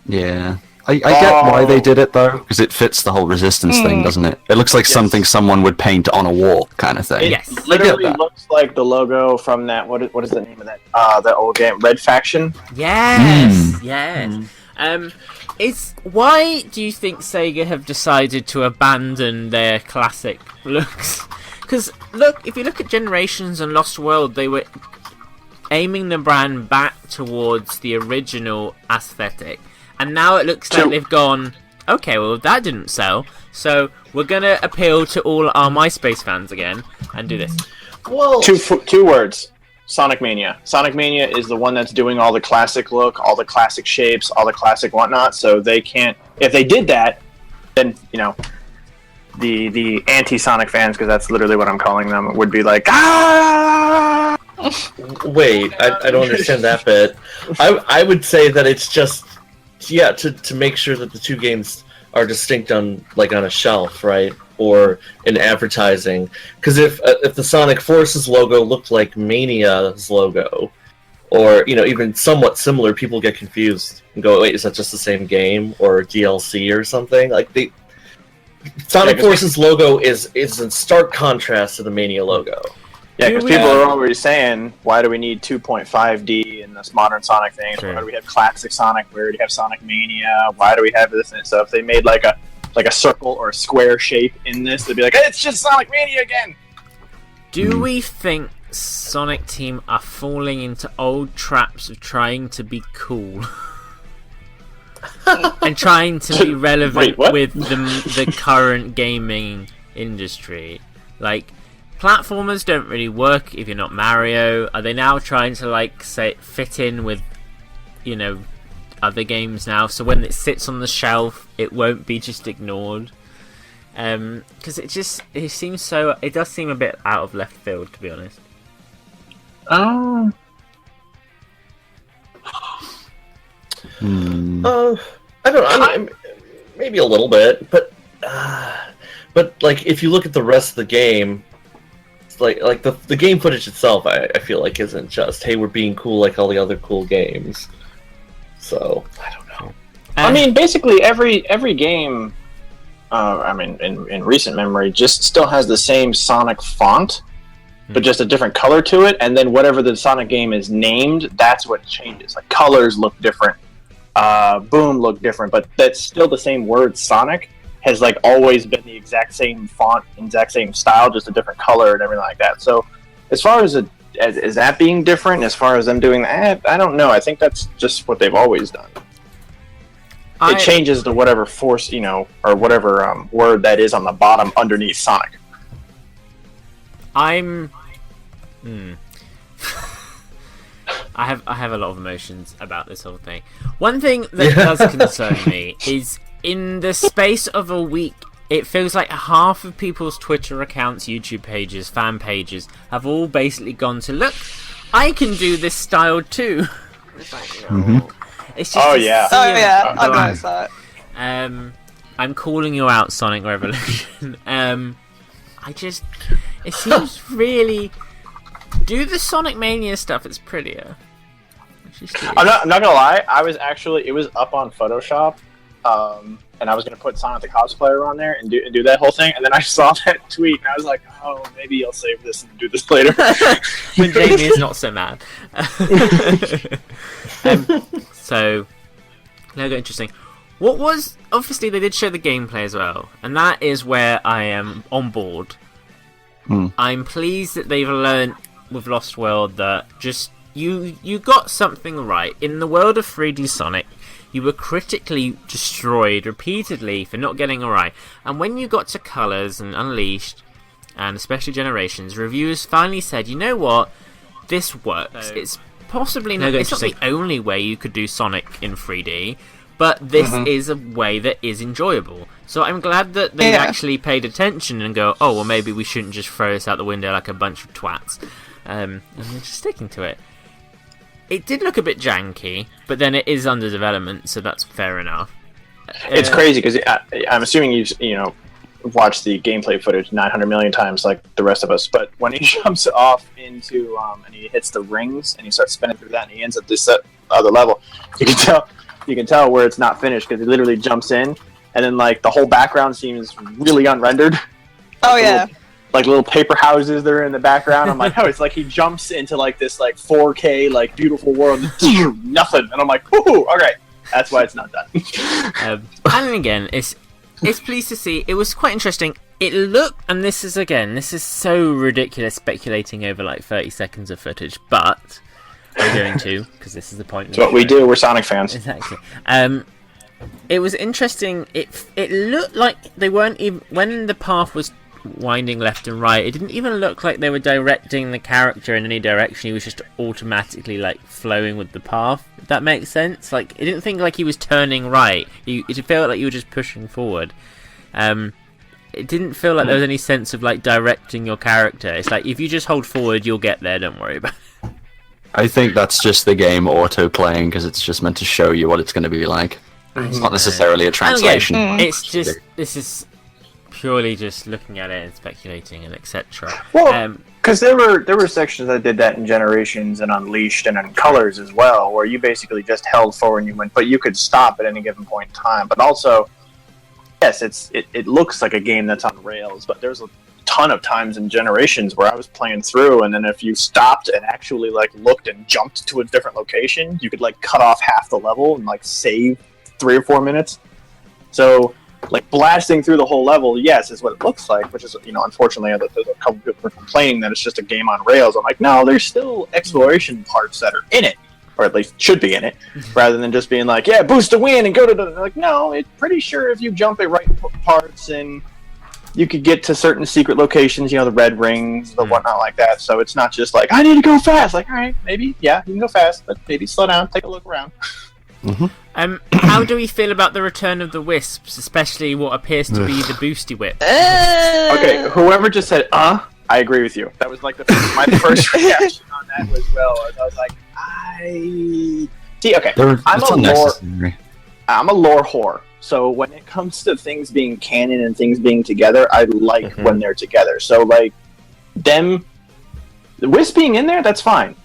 Speaker 6: Yeah. I get why they did it though, because it fits the whole resistance thing, doesn't it? It looks like something someone would paint on a wall, kind of thing.
Speaker 3: Yes.
Speaker 7: It literally looks like the logo from that. What is the name of that? That old game, Red Faction.
Speaker 3: Yes. Yes. Why do you think Sega have decided to abandon their classic looks? Because look, if you look at Generations and Lost World, they were aiming the brand back towards the original aesthetic. And now it looks like they've gone, okay, well, that didn't sell, so we're going to appeal to all our MySpace fans again and do this.
Speaker 4: Well,
Speaker 7: Two words. Sonic Mania. Sonic Mania is the one that's doing all the classic look, all the classic shapes, all the classic whatnot, so they can't... If they did that, then, you know, the anti-Sonic fans, because that's literally what I'm calling them, would be like, ah!
Speaker 4: Wait, I don't understand that bit. I would say that it's just... Yeah, to make sure that the two games are distinct on a shelf, right, or in advertising. Because if the Sonic Forces logo looked like Mania's logo, or even somewhat similar, people get confused and go, "Wait, is that just the same game or DLC or something?" Like the Sonic Forces logo is in stark contrast to the Mania logo.
Speaker 7: Yeah, because people are already saying, why do we need 2.5D in this modern Sonic thing? Sure. Why do we have classic Sonic? We already have Sonic Mania. Why do we have this? And so if they made like a circle or a square shape in this, they'd be like, hey, it's just Sonic Mania again!
Speaker 3: Do we think Sonic Team are falling into old traps of trying to be cool? And trying to be relevant with the current gaming industry? Like... Platformers don't really work if you're not Mario. Are they now trying to fit in with, other games now? So when it sits on the shelf, it won't be just ignored. Because it does seem a bit out of left field, to be honest.
Speaker 4: I don't know. Maybe a little bit, but if you look at the rest of the game. Like the game footage itself, I feel like isn't just, hey, we're being cool like all the other cool games. So I don't know.
Speaker 7: I mean, basically every game, in recent memory, just still has the same Sonic font, but just a different color to it. And then whatever the Sonic game is named, that's what changes. Like colors look different, boom look different, but that's still the same word, Sonic. Has always been the exact same font, exact same style, just a different color and everything like that. So, as far as as that being different, as far as them doing that, I don't know. I think that's just what they've always done. It changes to whatever force, or whatever word that is on the bottom underneath Sonic.
Speaker 3: I have a lot of emotions about this whole thing. One thing that does concern me is, in the space of a week, it feels like half of people's Twitter accounts, YouTube pages, fan pages have all basically gone to, look, I can do this style too. It's it's just
Speaker 5: I noticed that.
Speaker 3: I'm calling you out, Sonic Revolution. It seems really... Do the Sonic Mania stuff, it's prettier.
Speaker 7: I'm not gonna lie, it was up on Photoshop. And I was going to put Sonic the Cosplayer on there and do that whole thing, and then I saw that tweet, and I was like, oh, maybe I'll save this and do this later.
Speaker 3: When Jamie is not so mad. So, logo interesting. Obviously they did show the gameplay as well, and that is where I am on board. I'm pleased that they've learned with Lost World that just, you got something right. In the world of 3D Sonic, you were critically destroyed repeatedly for not getting it right. And when you got to Colors and Unleashed, and especially Generations, reviewers finally said, you know what? This works. It's possibly not the only way you could do Sonic in 3D, but this is a way that is enjoyable. So I'm glad that they actually paid attention and go, oh, well, maybe we shouldn't just throw this out the window like a bunch of twats. And they're just sticking to it. It did look a bit janky, but then it is under development, so that's fair enough.
Speaker 7: It's crazy because I'm assuming you've watched the gameplay footage 900 million times, like the rest of us. But when he jumps off into and he hits the rings and he starts spinning through that, and he ends up this other level, you can tell You can tell where it's not finished because he literally jumps in, and then like the whole background seems really unrendered.
Speaker 5: Oh yeah.
Speaker 7: Like little paper houses that are in the background. I'm like, oh, it's like he jumps into like this like 4K like beautiful world, nothing, and I'm like, ooh, okay, that's why it's not done.
Speaker 3: And again, it's pleased to see. It was quite interesting. It looked, and this is so ridiculous speculating over like 30 seconds of footage, but we're going to, because this is the point.
Speaker 7: That's what we do. We're Sonic fans.
Speaker 3: Exactly. It was interesting. It looked like they weren't even, when the path was winding left and right, it didn't even look like they were directing the character in any direction. He was just automatically like flowing with the path, if that makes sense. Like, it didn't think like he was turning right. It felt like you were just pushing forward. It didn't feel like there was any sense of like directing your character. It's like, if you just hold forward, you'll get there, don't worry about it.
Speaker 6: I think that's just the game auto-playing, because it's just meant to show you what it's going to be like. It's not necessarily a translation.
Speaker 3: It's just, this is purely just looking at it and speculating and etc.
Speaker 7: Well, because there were sections that did that in Generations and Unleashed and in Colors as well, where you basically just held forward and you went, but you could stop at any given point in time. But also, yes, it looks like a game that's on rails, but there's a ton of times in Generations where I was playing through, and then if you stopped and actually like looked and jumped to a different location, you could like cut off half the level and like save 3 or 4 minutes. So like blasting through the whole level, yes, is what it looks like, which is, you know, unfortunately there's a couple people complaining that it's just a game on rails. I'm like, no, there's still exploration parts that are in it, or at least should be in it, rather than just being like, yeah, boost to win and go to the, like, no, it's pretty sure if you jump at right parts and you could get to certain secret locations, you know, the red rings, the whatnot like that. So it's not just like, I need to go fast. Like, all right, maybe, yeah, you can go fast, but maybe slow down, take a look around.
Speaker 3: How do we feel about the return of the wisps, especially what appears to be the boosty whip?
Speaker 7: Okay, whoever just said, I agree with you. That was like my first reaction on that as well. I was like, see, okay, I'm a lore whore. So when it comes to things being canon and things being together, I like when they're together. So like the wisp being in there, that's fine.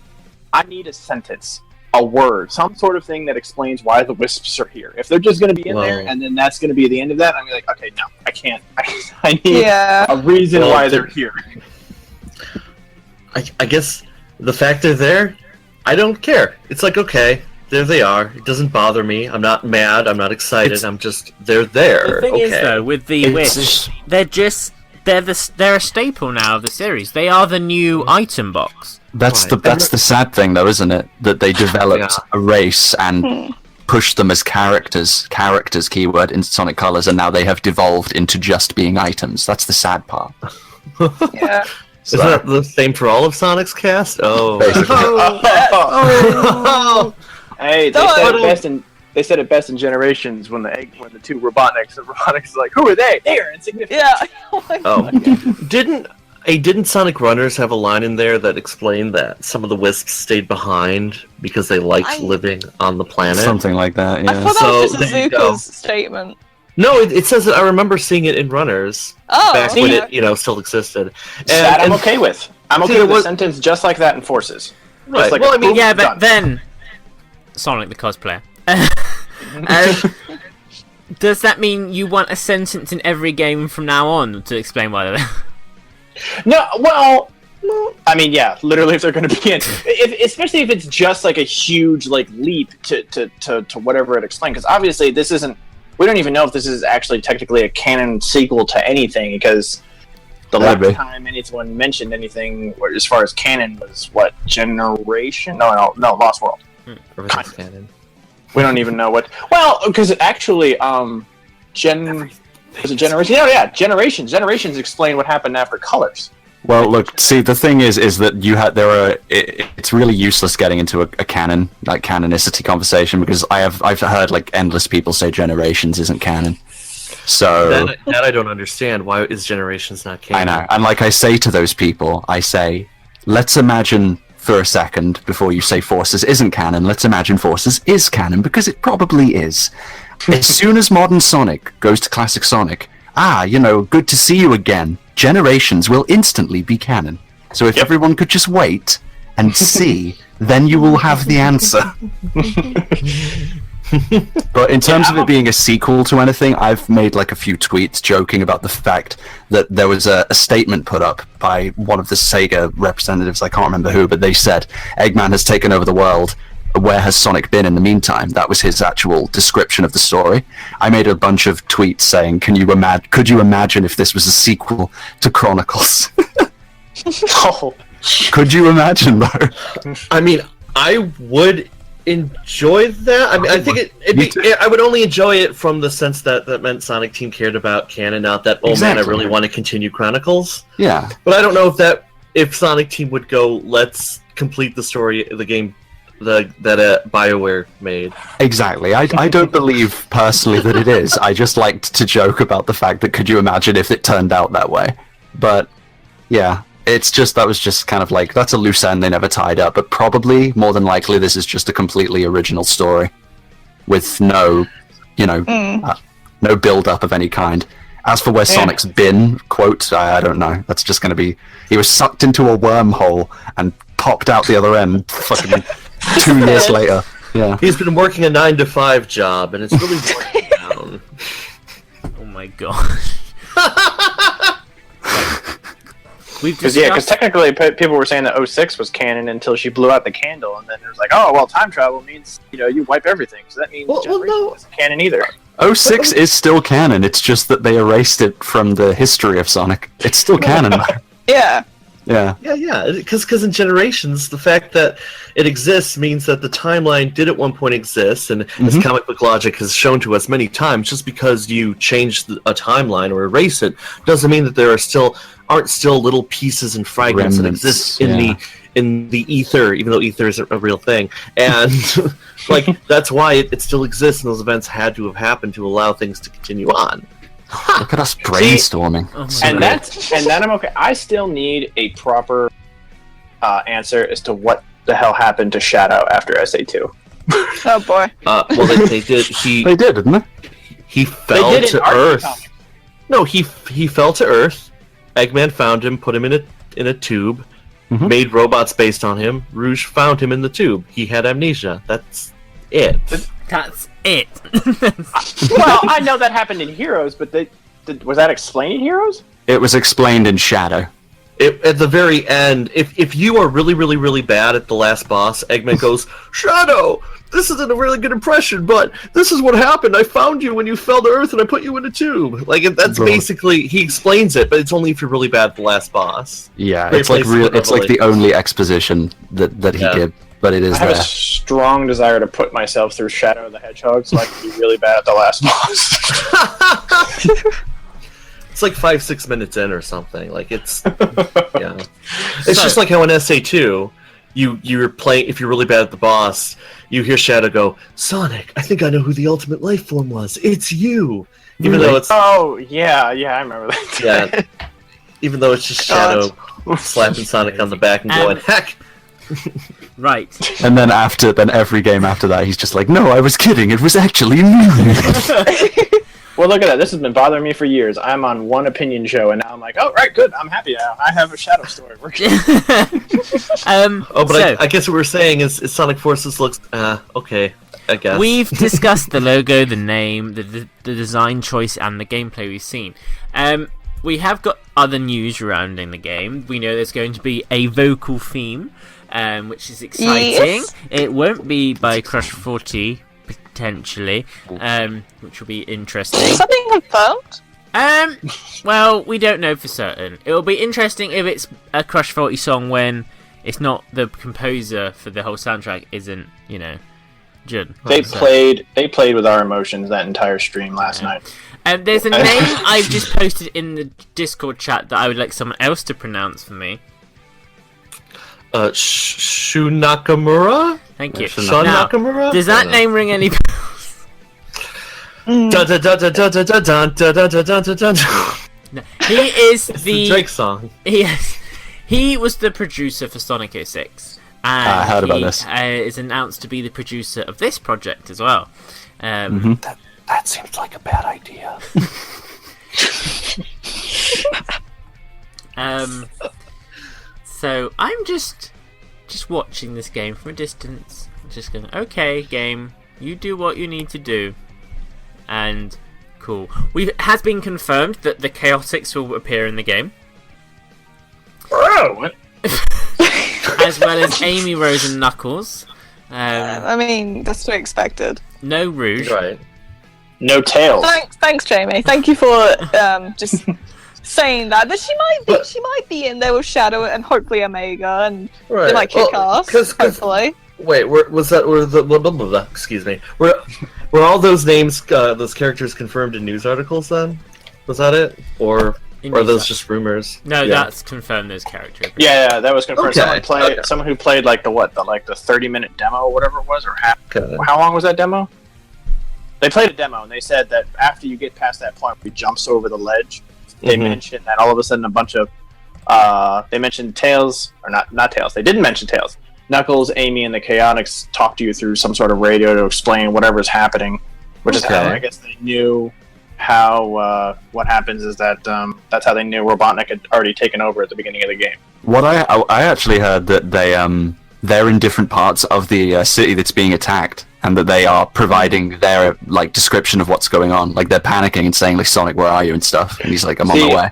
Speaker 7: I need a sentence, a word, some sort of thing that explains why the wisps are here. If they're just going to be in there and then that's going to be the end of that, I'm like, okay, no, I can't. I need a reason why they're here.
Speaker 4: I guess the fact they're there, I don't care. It's like, okay, there they are. It doesn't bother me. I'm not mad. I'm not excited. They're there.
Speaker 3: The thing is, though, with the wisps, they're a staple now of the series. They are the new item box.
Speaker 6: That's the sad thing, though, isn't it? That they developed a race and pushed them as characters keyword, in Sonic Colors, and now they have devolved into just being items. That's the sad part.
Speaker 5: Yeah.
Speaker 4: Is that the same for all of Sonic's cast? Oh.
Speaker 7: Hey, they said it best in Generations when the two Robotniks is like, who are they? They are insignificant.
Speaker 5: Yeah.
Speaker 4: Didn't Sonic Runners have a line in there that explained that some of the wisps stayed behind because they liked living on the planet?
Speaker 6: Something like that, yeah.
Speaker 5: I thought that was just Zuka's statement.
Speaker 4: No, it says that. I remember seeing it in Runners back when it still existed.
Speaker 7: That I'm okay with. I'm okay with a sentence just like that in Forces.
Speaker 4: Right.
Speaker 7: Like
Speaker 3: Well, but then Sonic the Cosplayer. Does that mean you want a sentence in every game from now on to explain why they're there?
Speaker 7: No, well, I mean, yeah, literally if they're going to be in, especially if it's just like a huge like leap to whatever it explains, because obviously this isn't. We don't even know if this is actually technically a canon sequel to anything, because the last time anyone mentioned anything as far as canon was what, Generation? No, Lost World.
Speaker 4: Everything's canon.
Speaker 7: We don't even know what. Well, because actually, was it Generation? Yeah, Generations. Generations explain what happened after Colors.
Speaker 6: Well, look, see, the thing is that it's really useless getting into a canonicity conversation, because I've heard like endless people say Generations isn't canon. So
Speaker 4: that I don't understand. Why is Generations not canon?
Speaker 6: I know, and like I say to those people, I say, let's imagine for a second before you say Forces isn't canon. Let's imagine Forces is canon, because it probably is. As soon as modern Sonic goes to classic Sonic, good to see you again. Generations will instantly be canon. So if everyone could just wait and see, then you will have the answer. But in terms of it being a sequel to anything, I've made like a few tweets joking about the fact that there was a statement put up by one of the Sega representatives, I can't remember who, but they said, Eggman has taken over the world. Where has Sonic been in the meantime? That was his actual description of the story. I made a bunch of tweets saying, could you imagine if this was a sequel to Chronicles?
Speaker 7: Oh.
Speaker 6: Could you imagine, though?
Speaker 4: I mean, I would enjoy that. I mean, I think I would only enjoy it from the sense that meant Sonic Team cared about canon, not that, oh man, I really want to continue Chronicles.
Speaker 6: Yeah.
Speaker 4: But I don't know if Sonic Team would go, let's complete the story of the game that BioWare made.
Speaker 6: Exactly. I don't believe personally that it is. I just liked to joke about the fact that could you imagine if it turned out that way? But yeah, that was just kind of like, that's a loose end they never tied up, but probably more than likely this is just a completely original story with no build up of any kind. As for where Sonic's been, quote, I don't know. That's just going to be, he was sucked into a wormhole and popped out the other end fucking 2 years later. Yeah.
Speaker 4: He's been working a 9-to-5 job, and it's really working down.
Speaker 3: Oh my god.
Speaker 7: Because technically people were saying that 06 was canon until she blew out the candle, and then it was like, oh, well, time travel means, you wipe everything, so that means Generation isn't canon either.
Speaker 6: 06 is still canon, it's just that they erased it from the history of Sonic. It's still canon, though.
Speaker 5: Yeah.
Speaker 6: Yeah.
Speaker 4: Yeah, because in Generations, the fact that it exists means that the timeline did at one point exist, and as comic book logic has shown to us many times, just because you change a timeline or erase it doesn't mean that there aren't still little pieces and fragments that exist in the ether, even though ether isn't a real thing. And like that's why it still exists, and those events had to have happened to allow things to continue on.
Speaker 6: Look at us brainstorming.
Speaker 7: And that I'm okay. I still need a proper answer as to what the hell happened to Shadow after SA2.
Speaker 5: Oh boy.
Speaker 4: Well, they did.
Speaker 6: They did, didn't they?
Speaker 4: He fell to Earth. No, he fell to Earth. Eggman found him, put him in a tube, made robots based on him. Rouge found him in the tube. He had amnesia. That's it.
Speaker 3: That's it.
Speaker 7: Well, I know that happened in Heroes, but was that explained in Heroes?
Speaker 6: It was explained in Shadow.
Speaker 4: At the very end, if you are really, really, really bad at the last boss, Eggman goes, Shadow, this isn't a really good impression, but this is what happened. I found you when you fell to Earth and I put you in a tube. Like, that's basically, he explains it, but it's only if you're really bad at the last boss.
Speaker 6: Yeah, it's like the only exposition that he did. But it is
Speaker 7: I have a strong desire to put myself through Shadow the Hedgehog so I can be really bad at the last boss.
Speaker 4: It's like 5-6 minutes in or something. Like it's It's just like how in SA2 you're playing, if you're really bad at the boss, you hear Shadow go, Sonic, I think I know who the ultimate life form was. It's you. Even though it's
Speaker 7: I remember that.
Speaker 4: Yeah. Even though it's just Shadow slapping Sonic on the back and going, heck.
Speaker 3: Right.
Speaker 6: And then every game after that, he's just like, no, I was kidding. It was actually me.
Speaker 7: Well, look at that. This has been bothering me for years. I'm on one opinion show, and now I'm like, oh, right, good. I'm happy now. I have a Shadow story. We're good.
Speaker 4: I guess what we're saying is Sonic Forces looks, okay, I guess.
Speaker 3: We've discussed the logo, the name, the design choice, and the gameplay we've seen. We have got other news surrounding the game. We know there's going to be a vocal theme, which is exciting.
Speaker 5: Yes.
Speaker 3: It won't be by Crush 40, potentially, which will be interesting.
Speaker 5: Something confirmed?
Speaker 3: Well, we don't know for certain. It'll be interesting if it's a Crush 40 song when it's not the composer for the whole soundtrack isn't, Jun.
Speaker 7: They played with our emotions that entire stream last night.
Speaker 3: There's a name I've just posted in the Discord chat that I would like someone else to pronounce for me.
Speaker 4: Shu Nakamura?
Speaker 3: Thank you.
Speaker 4: Sean
Speaker 3: Now,
Speaker 4: Nakamura?
Speaker 3: Does that name ring any bells? No. He is the
Speaker 4: Drake song.
Speaker 3: He was the producer for Sonic 06. And
Speaker 6: I heard about this.
Speaker 3: Is announced to be the producer of this project as well.
Speaker 4: That seems like a bad idea.
Speaker 3: So I'm just watching this game from a distance, just going, okay, game, You do what you need to do. And cool. It has been confirmed that the Chaotix will appear in the game.
Speaker 4: Oh,
Speaker 3: As well as Amy, Rose, and Knuckles.
Speaker 5: I mean, that's to be expected.
Speaker 3: No Rouge.
Speaker 4: right.
Speaker 7: No tails.
Speaker 5: Thanks, Jamie. Thank you for just saying that. But she might be in there with Shadow and hopefully Omega, and
Speaker 4: Right.
Speaker 5: they might kick ass.
Speaker 4: 'cause-
Speaker 5: Hopefully.
Speaker 4: Wait, were all those names, those characters confirmed in news articles then? Was that it? Or are those just rumors?
Speaker 3: No,
Speaker 4: Yeah.
Speaker 3: that's confirmed those characters.
Speaker 7: Yeah, that was confirmed.
Speaker 4: Okay,
Speaker 7: Someone who played like the 30-minute demo or whatever it was, or half.
Speaker 4: Okay.
Speaker 7: How long was that demo? They played a demo and they said that after you get past that point where he jumps over the ledge, they
Speaker 4: Mhm.
Speaker 7: mentioned that all of a sudden a bunch of they mentioned Tails, or not Tails. They didn't mention Tails. Knuckles, Amy, and the Chaotix talk to you through some sort of radio to explain whatever's happening, which is how
Speaker 4: Okay.
Speaker 7: I guess they knew how. What happens is that that's how they knew Robotnik had already taken over at the beginning of the game.
Speaker 6: What I actually heard that they're in different parts of the city that's being attacked, and that they are providing their like description of what's going on. Like they're panicking and saying like, "Sonic, where are you?" and stuff. And he's like, "I'm on
Speaker 7: See,
Speaker 6: my way."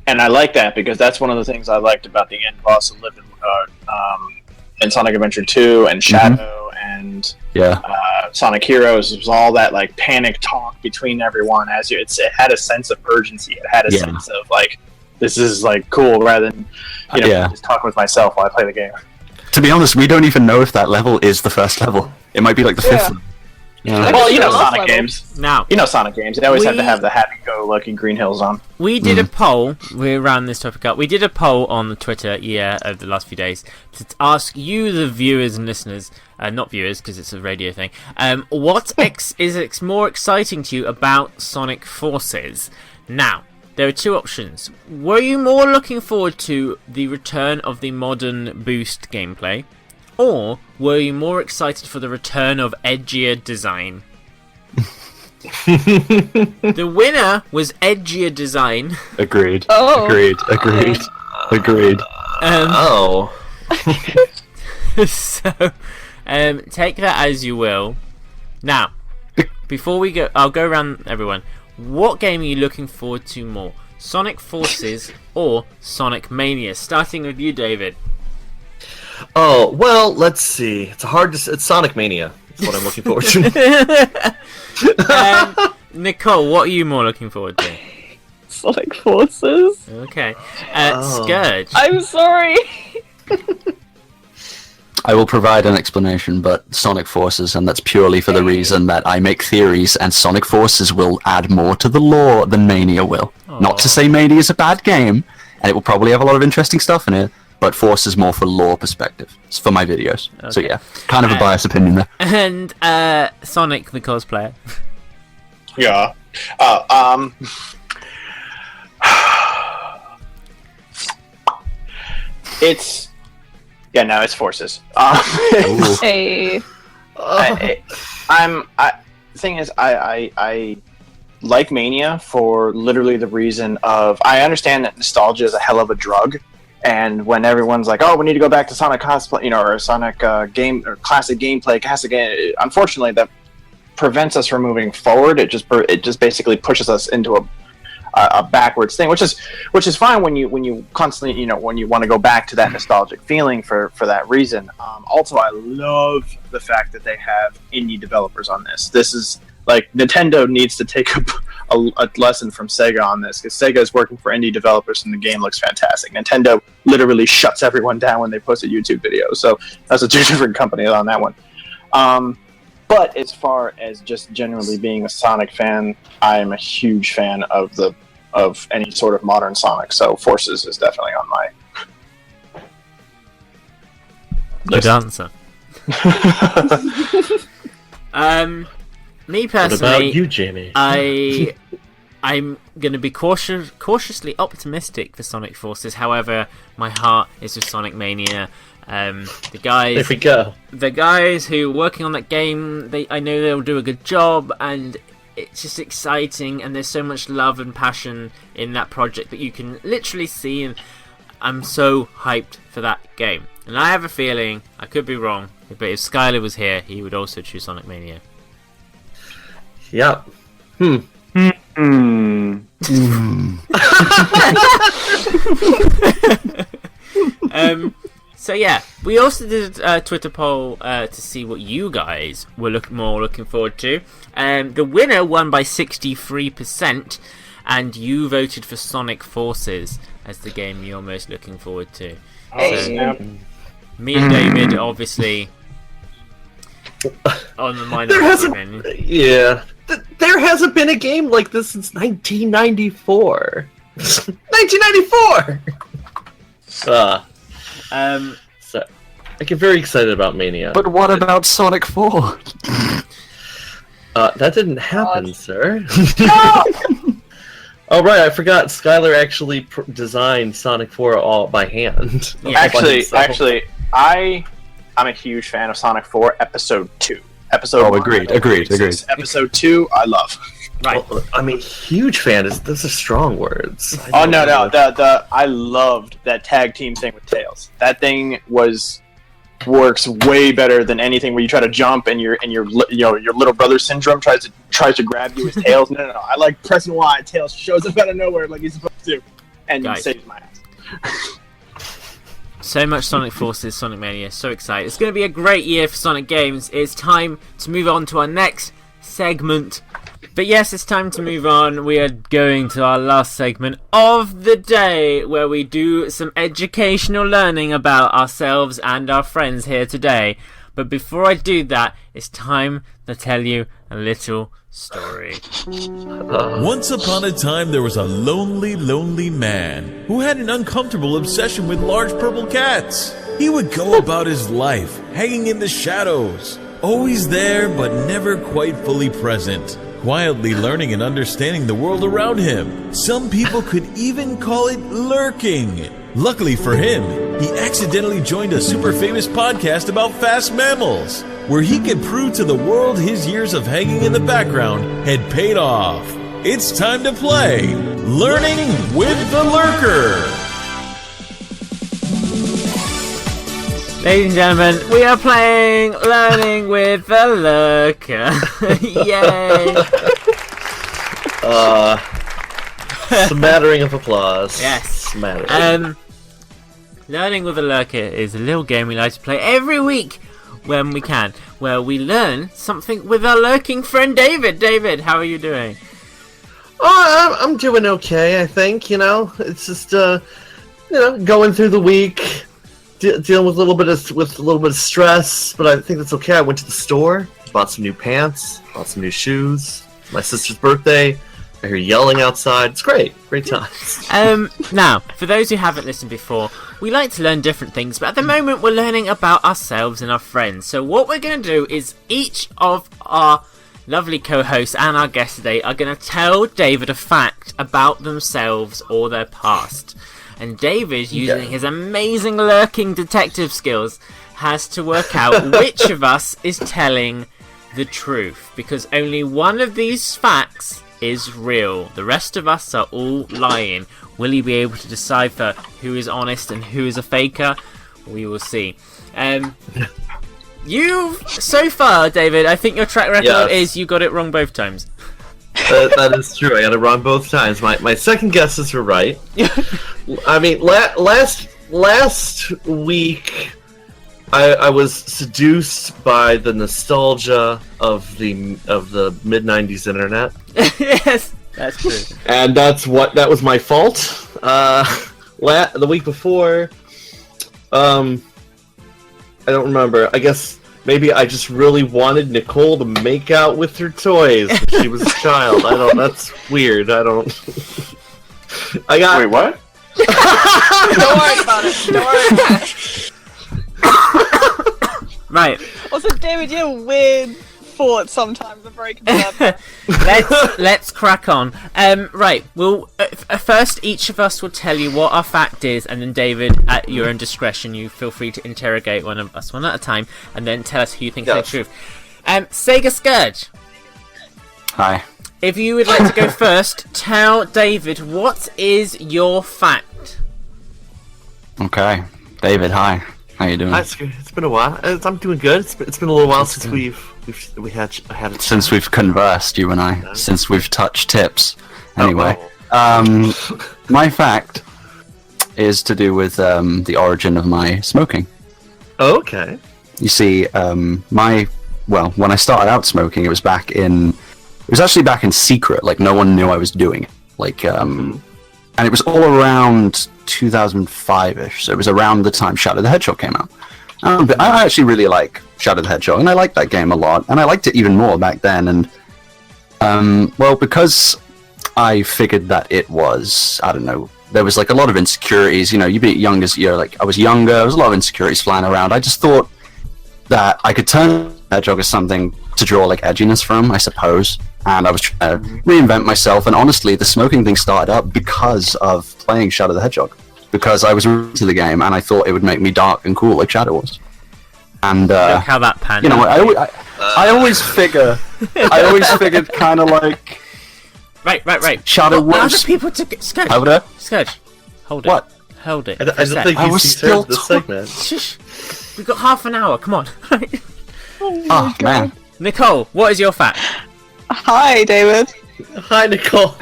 Speaker 7: And I like that because that's one of the things I liked about the end boss of Living in Sonic Adventure 2 and Shadow and
Speaker 6: Yeah.
Speaker 7: Sonic Heroes. Was all that like panic talk between everyone it had a sense of urgency. It had a
Speaker 6: Yeah.
Speaker 7: sense of like, this is like cool rather than just talking with myself while I play the game.
Speaker 6: To be honest, we don't even know if that level is the first level. It might be like the fifth
Speaker 5: Yeah.
Speaker 6: level. Yeah.
Speaker 7: Well, you know
Speaker 5: Last
Speaker 7: Sonic
Speaker 5: level.
Speaker 7: games.
Speaker 3: Now,
Speaker 7: Sonic games. They always have
Speaker 3: We-
Speaker 7: to have the happy-go-lucky Green Hills on.
Speaker 3: we did a poll. We ran this topic up. We did a poll on the Twitter, over the last few days, to ask you, the viewers and listeners, not viewers because it's a radio thing. What is more exciting to you about Sonic Forces? Now, there are two options. Were you more looking forward to the return of the modern boost gameplay, or were you more excited for the return of edgier design? The winner was edgier design.
Speaker 6: Agreed.
Speaker 5: Oh.
Speaker 6: Agreed. Agreed.
Speaker 4: Oh.
Speaker 3: So, take that as you will. Now, before we go, I'll go around everyone. What game are you looking forward to more? Sonic Forces or Sonic Mania? Starting with you, David.
Speaker 4: Oh, well, let's see. It's Sonic Mania. That's what I'm looking forward to.
Speaker 3: Nicole, what are you more looking forward to?
Speaker 5: Sonic Forces.
Speaker 3: Okay.
Speaker 4: Oh.
Speaker 3: Scourge.
Speaker 5: I'm sorry.
Speaker 6: I will provide an explanation, but Sonic Forces, and that's purely for the reason that I make theories, and Sonic Forces will add more to the lore than Mania will. Not to say Mania is a bad game, and it will probably have a lot of interesting stuff in it, but Forces more for lore perspective. It's for my videos. So
Speaker 3: Okay.
Speaker 6: yeah, kind of a biased opinion there.
Speaker 3: And Sonic the cosplayer.
Speaker 7: Yeah. It's Forces.
Speaker 5: Hey.
Speaker 7: The thing is, I like Mania for literally the reason of I understand that nostalgia is a hell of a drug, and when everyone's like, "Oh, we need to go back to Sonic cosplay," or Sonic game or classic gameplay, unfortunately, that prevents us from moving forward. It just basically pushes us into a backwards thing, which is fine when you constantly when you want to go back to that nostalgic feeling for that reason. Also, I love the fact that they have indie developers on this. This is like Nintendo needs to take a lesson from Sega on this, because Sega is working for indie developers and the game looks fantastic. Nintendo literally shuts everyone down when they post a YouTube video, so that's a two different companies on that one. But as far as just generally being a Sonic fan, I am a huge fan of any sort of modern Sonic. So Forces is definitely on my
Speaker 3: Good answer. Me
Speaker 4: What
Speaker 3: personally,
Speaker 4: about you, Jamie?
Speaker 3: I'm gonna be cautiously optimistic for Sonic Forces. However, my heart is with Sonic Mania. The guys,
Speaker 4: There we go.
Speaker 3: the guys who are working on that game, I know they'll do a good job, and it's just exciting, and there's so much love and passion in that project that you can literally see, and I'm so hyped for that game. And I have a feeling, I could be wrong, but if Skylar was here, he would also choose Sonic Mania.
Speaker 4: Yep.
Speaker 3: So yeah, we also did a Twitter poll to see what you guys were looking forward to. The winner won by 63%, and you voted for Sonic Forces as the game you're most looking forward to.
Speaker 7: Hey.
Speaker 3: Me and David, obviously, on the
Speaker 4: There hasn't, there hasn't been a game like this since 1994. 1994. So I get very excited about Mania.
Speaker 6: But what about Sonic 4?
Speaker 4: That didn't happen, sir.
Speaker 5: No!
Speaker 4: Oh right, I forgot. Skylar actually designed Sonic 4 all by hand.
Speaker 3: Yeah.
Speaker 7: Actually, I'm a huge fan of Sonic 4 Episode 2. Episode
Speaker 6: Oh,
Speaker 7: 1,
Speaker 6: agreed.
Speaker 7: Episode 2, I love.
Speaker 3: Right.
Speaker 4: Well, I mean, huge fan. Those are strong words.
Speaker 7: Oh no! I loved that tag team thing with Tails. That thing works way better than anything where you try to jump and your little brother syndrome tries to grab you with Tails. No. I like pressing Y. Tails shows up out of nowhere like he's supposed to, and saves my ass.
Speaker 3: So much Sonic Forces, Sonic Mania, so excited. It's going to be a great year for Sonic games. It's time to move on to our next segment. But yes, it's time to move on. We are going to our last segment of the day, where we do some educational learning about ourselves and our friends here today. But before I do that, it's time to tell you a little story.
Speaker 1: Once upon a time, there was a lonely, lonely man who had an uncomfortable obsession with large purple cats. He would go about his life, hanging in the shadows, always there but never quite fully present, quietly learning and understanding the world around him. Some people could even call it lurking. Luckily for him, he accidentally joined a super famous podcast about fast mammals, where he could prove to the world his years of hanging in the background had paid off. It's time to play Learning with the Lurker.
Speaker 3: Ladies and gentlemen, we are playing Learning with the Lurker. Yay!
Speaker 4: Smattering of applause.
Speaker 3: Yes.
Speaker 4: Smattering.
Speaker 3: Learning with the Lurker is a little game we like to play every week when we can, where we learn something with our lurking friend David. David, how are you doing?
Speaker 4: Oh, I'm doing okay, I think. It's just going through the week, dealing with a little bit of stress, but I think that's okay. I went to the store, bought some new pants, bought some new shoes. It's my sister's birthday. I hear yelling outside. It's great times.
Speaker 3: Now, for those who haven't listened before, we like to learn different things, but at the moment we're learning about ourselves and our friends. So what we're going to do is each of our lovely co-hosts and our guest today are going to tell David a fact about themselves or their past. And David, using his amazing lurking detective skills, has to work out which of us is telling the truth, because only one of these facts is real. The rest of us are all lying. Will he be able to decipher who is honest and who is a faker? We will see. So far, David, I think your track record is you got it wrong both times.
Speaker 4: That is true. I got it wrong both times. My second guesses were right. I mean, last week I was seduced by the nostalgia of the mid-90s internet.
Speaker 3: Yes, that's true.
Speaker 4: And that was my fault. The week before, I don't remember. I guess maybe I just really wanted Nicole to make out with her toys when she was a child. That's weird. I got.
Speaker 7: Wait, what?
Speaker 5: Don't worry about it. Don't worry about it.
Speaker 3: Right.
Speaker 5: Also, David, you have weird thoughts sometimes. I'm very concerned.
Speaker 3: Let's crack on. Right. Well, first each of us will tell you what our fact is, and then David, at your own discretion, you feel free to interrogate one of us one at a time, and then tell us who you think is the truth. Sega Scourge.
Speaker 6: Hi.
Speaker 3: If you would like to go first, tell David what is your fact.
Speaker 6: Okay. David, hi. How you doing?
Speaker 4: Hi, Screw. It's been a while. I'm doing good. It's been a little while since we had a
Speaker 6: Since we've conversed, you and I. Since we've touched tips. Anyway,
Speaker 4: Oh.
Speaker 6: my fact is to do with the origin of my smoking.
Speaker 4: Okay.
Speaker 6: You see, when I started out smoking, it was actually back in secret. Like, no one knew I was doing it. Like, and it was all around 2005-ish. So it was around the time Shadow the Hedgehog came out. But I actually really like Shadow the Hedgehog, and I liked that game a lot, and I liked it even more back then. And because I figured that it was, I don't know, there was like a lot of insecurities. You know, you be young as you're like, I was younger. There was a lot of insecurities flying around. I just thought that I could turn Hedgehog as something to draw like edginess from, I suppose. And I was trying to reinvent myself. And honestly, the smoking thing started up because of playing Shadow the Hedgehog. Because I was into the game and I thought it would make me dark and cool like Shadow was. And
Speaker 3: Look how that panned
Speaker 6: you know,
Speaker 3: out.
Speaker 6: I always figured kind of like
Speaker 3: Right.
Speaker 6: Shadow
Speaker 3: Other
Speaker 6: was.
Speaker 3: people took it. Scourge.
Speaker 6: Over there.
Speaker 3: Scourge. Hold it.
Speaker 6: What?
Speaker 3: Hold it.
Speaker 4: I don't think
Speaker 6: I
Speaker 4: you
Speaker 6: was
Speaker 4: see
Speaker 6: still
Speaker 4: this segment.
Speaker 3: Shush. We've got half an hour. Come on.
Speaker 6: Oh man.
Speaker 3: Nicole, what is your fact?
Speaker 5: Hi, David.
Speaker 4: Hi, Nicole.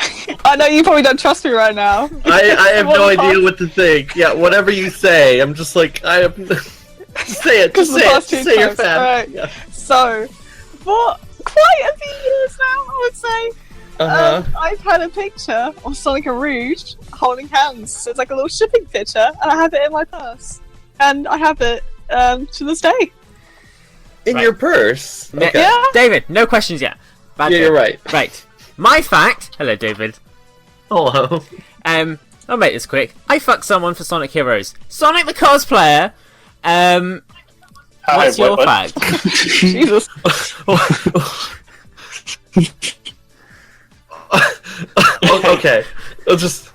Speaker 5: I know you probably don't trust me right now.
Speaker 4: I have no
Speaker 5: What the
Speaker 4: idea what to think. Yeah, whatever you say, I'm just like I am. Say it.
Speaker 5: Because
Speaker 4: Just
Speaker 5: the
Speaker 4: say it.
Speaker 5: past two
Speaker 4: Say your
Speaker 5: times.
Speaker 4: fact.
Speaker 5: Alright.
Speaker 4: Yeah.
Speaker 5: So, for quite a few years now, I would say, I've had a picture of Sonic and Rouge holding hands. So it's like a little shipping picture, and I have it in my purse. And I have it to this day.
Speaker 4: In
Speaker 3: Right.
Speaker 4: your purse. Okay.
Speaker 5: Yeah.
Speaker 3: David, no questions yet. Bad
Speaker 4: Yeah,
Speaker 3: joke.
Speaker 4: you're right.
Speaker 3: Right. My fact. Hello, David.
Speaker 4: Hello.
Speaker 3: I'll make this quick. I fucked someone for Sonic Heroes. Sonic the Cosplayer. What's your fact?
Speaker 5: Jesus.
Speaker 4: Okay. I'll just.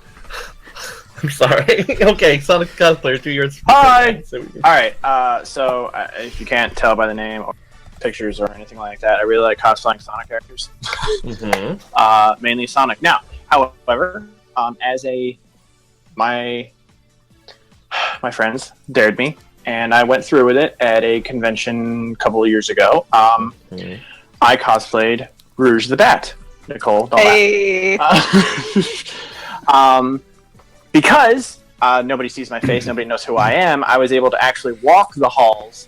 Speaker 4: I'm sorry. Okay, Sonic Cosplayer, 2 years.
Speaker 7: Hi!
Speaker 4: So we can-
Speaker 7: Alright, so if you can't tell by the name or pictures or anything like that, I really like cosplaying Sonic characters. Mainly Sonic. Now, however, my friends dared me, and I went through with it at a convention a couple of years ago. I cosplayed Rouge the Bat. Nicole, don't laugh.
Speaker 5: Hey.
Speaker 7: Because nobody sees my face, nobody knows who I am, I was able to actually walk the halls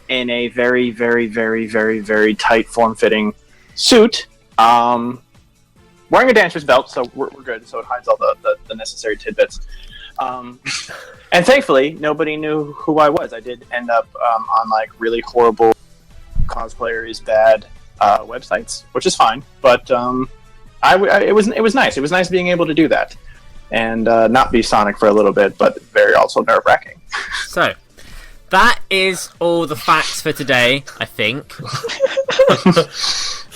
Speaker 7: in a very, very, very, very, very tight, form-fitting suit, wearing a dancer's belt, so we're good, so it hides all the necessary tidbits. And thankfully, nobody knew who I was. I did end up on like really horrible Cosplayer is bad websites, which is fine, but it was nice. It was nice being able to do that. And not be Sonic for a little bit, but very also nerve-wracking.
Speaker 3: So, that is all the facts for today, I think.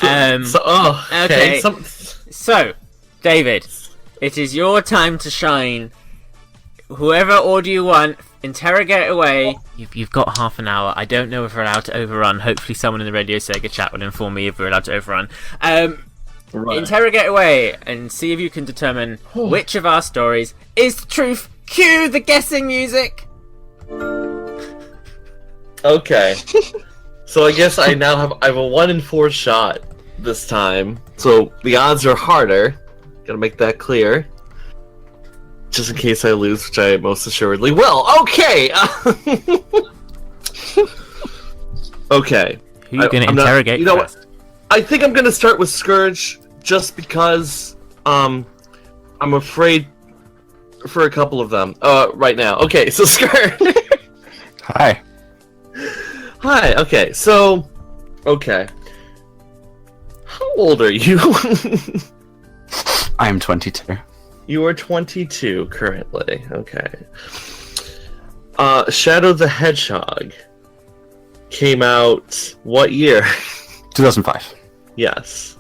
Speaker 4: Okay.
Speaker 3: Okay. So, David, it is your time to shine. Whoever order you want, interrogate away. You've got half an hour. I don't know if we're allowed to overrun. Hopefully someone in the Radio Sega chat will inform me if we're allowed to overrun.
Speaker 4: Right.
Speaker 3: Interrogate away and see if you can determine which of our stories is the truth. Cue the guessing music!
Speaker 4: Okay. So I guess I have a 1 in 4 shot this time. So the odds are harder. Gotta make that clear. Just in case I lose, which I most assuredly will. Okay! Okay.
Speaker 3: Who are you going to
Speaker 4: I'm not-
Speaker 3: interrogate
Speaker 4: you know what?
Speaker 3: first?
Speaker 4: I think I'm gonna start with Scourge, just because I'm afraid for a couple of them. Right now. Okay, so Scourge.
Speaker 6: Hi.
Speaker 4: Hi. Okay, so how old are you?
Speaker 6: I am 22.
Speaker 4: You are 22 currently. Okay. Shadow the Hedgehog came out what year?
Speaker 6: 2005.
Speaker 4: Yes.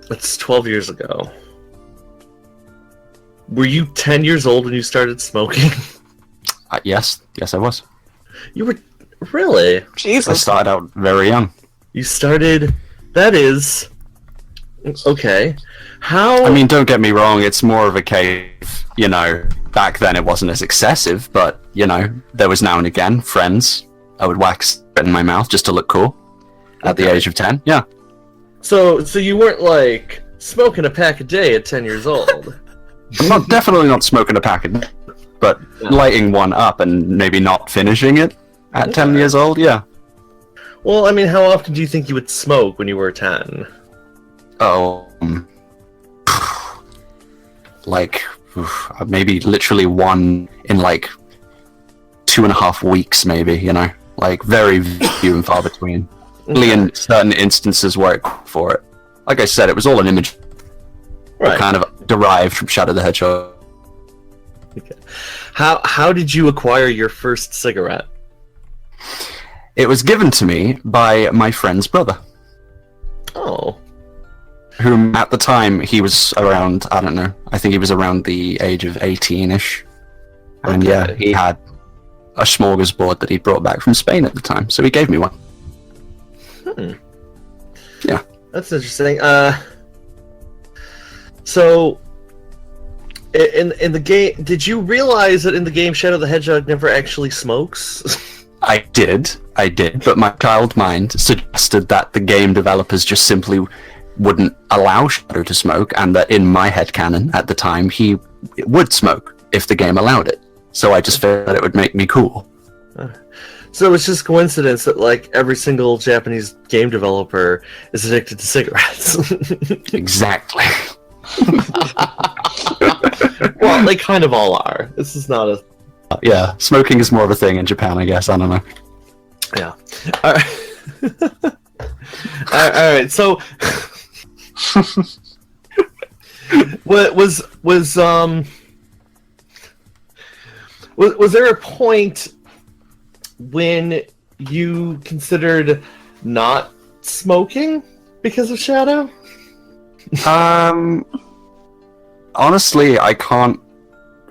Speaker 4: That's 12 years ago. Were you 10 years old when you started smoking?
Speaker 6: Yes, I was.
Speaker 4: You were really?
Speaker 6: I
Speaker 5: Jesus.
Speaker 6: started out very young.
Speaker 4: You started. That is okay. How?
Speaker 6: I mean, don't get me wrong, it's more of a case, you know, back then it wasn't as excessive, but, you know, there was now and again friends. I would wax in my mouth just to look cool at the age of 10, yeah.
Speaker 4: So you weren't, like, smoking a pack a day at 10 years old?
Speaker 6: I'm definitely not smoking a pack a day, but lighting one up and maybe not finishing it at 10 years old, yeah.
Speaker 4: Well, I mean, how often do you think you would smoke when you were 10?
Speaker 6: Oh, like, maybe literally one in, like, 2.5 weeks, maybe, you know? Like, very few and far between. Only in certain instances where it called for it. Like I said, it was all an image kind of derived from Shadow the Hedgehog.
Speaker 4: Okay. How did you acquire your first cigarette?
Speaker 6: It was given to me by my friend's brother.
Speaker 4: Oh.
Speaker 6: Whom, at the time, he was around, I don't know, I think he was around the age of 18-ish. And yeah, he had a smorgasbord that he brought back from Spain at the time, so he gave me one. Yeah.
Speaker 4: That's interesting. So, in the game, did you realize that in the game Shadow the Hedgehog never actually smokes?
Speaker 6: I did, but my child mind suggested that the game developers just simply wouldn't allow Shadow to smoke, and that in my headcanon at the time, he would smoke if the game allowed it. So I just felt that it would make me cool.
Speaker 4: So it's just coincidence that, like, every single Japanese game developer is addicted to cigarettes.
Speaker 6: Exactly.
Speaker 4: Well, they kind of all are. This is not a...
Speaker 6: Yeah, smoking is more of a thing in Japan, I guess. I don't know.
Speaker 4: Yeah. All right. All right. So, was there a point when you considered not smoking because of Shadow?
Speaker 6: Honestly, I can't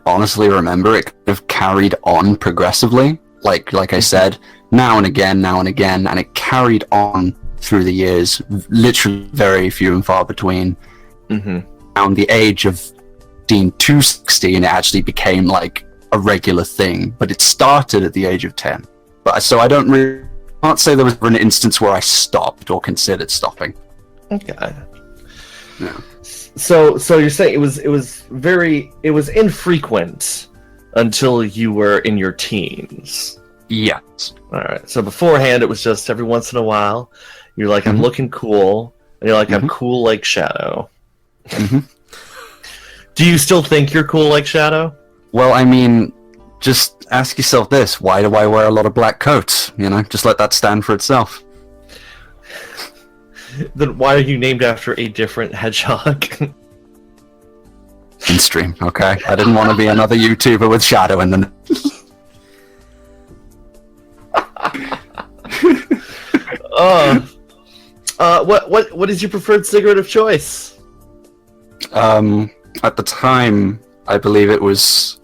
Speaker 6: honestly remember. It kind of carried on progressively. Like I said, now and again, and it carried on through the years, literally very few and far between. Around the age of 16, it actually became like a regular thing, but it started at the age of 10. But so I can't say there was an instance where I stopped or considered stopping.
Speaker 4: Okay.
Speaker 6: Yeah.
Speaker 4: So you're saying it was infrequent until you were in your teens.
Speaker 6: Yes.
Speaker 4: All right. So beforehand, it was just every once in a while, you're like, I'm looking cool, and you're like, I'm cool like Shadow. Do you still think you're cool like Shadow?
Speaker 6: Well, I mean, just ask yourself this: why do I wear a lot of black coats? You know, just let that stand for itself.
Speaker 4: Then why are you named after a different hedgehog?
Speaker 6: Mainstream, okay? I didn't want to be another YouTuber with Shadow in the...
Speaker 4: What is your preferred cigarette of choice?
Speaker 6: At the time, I believe it was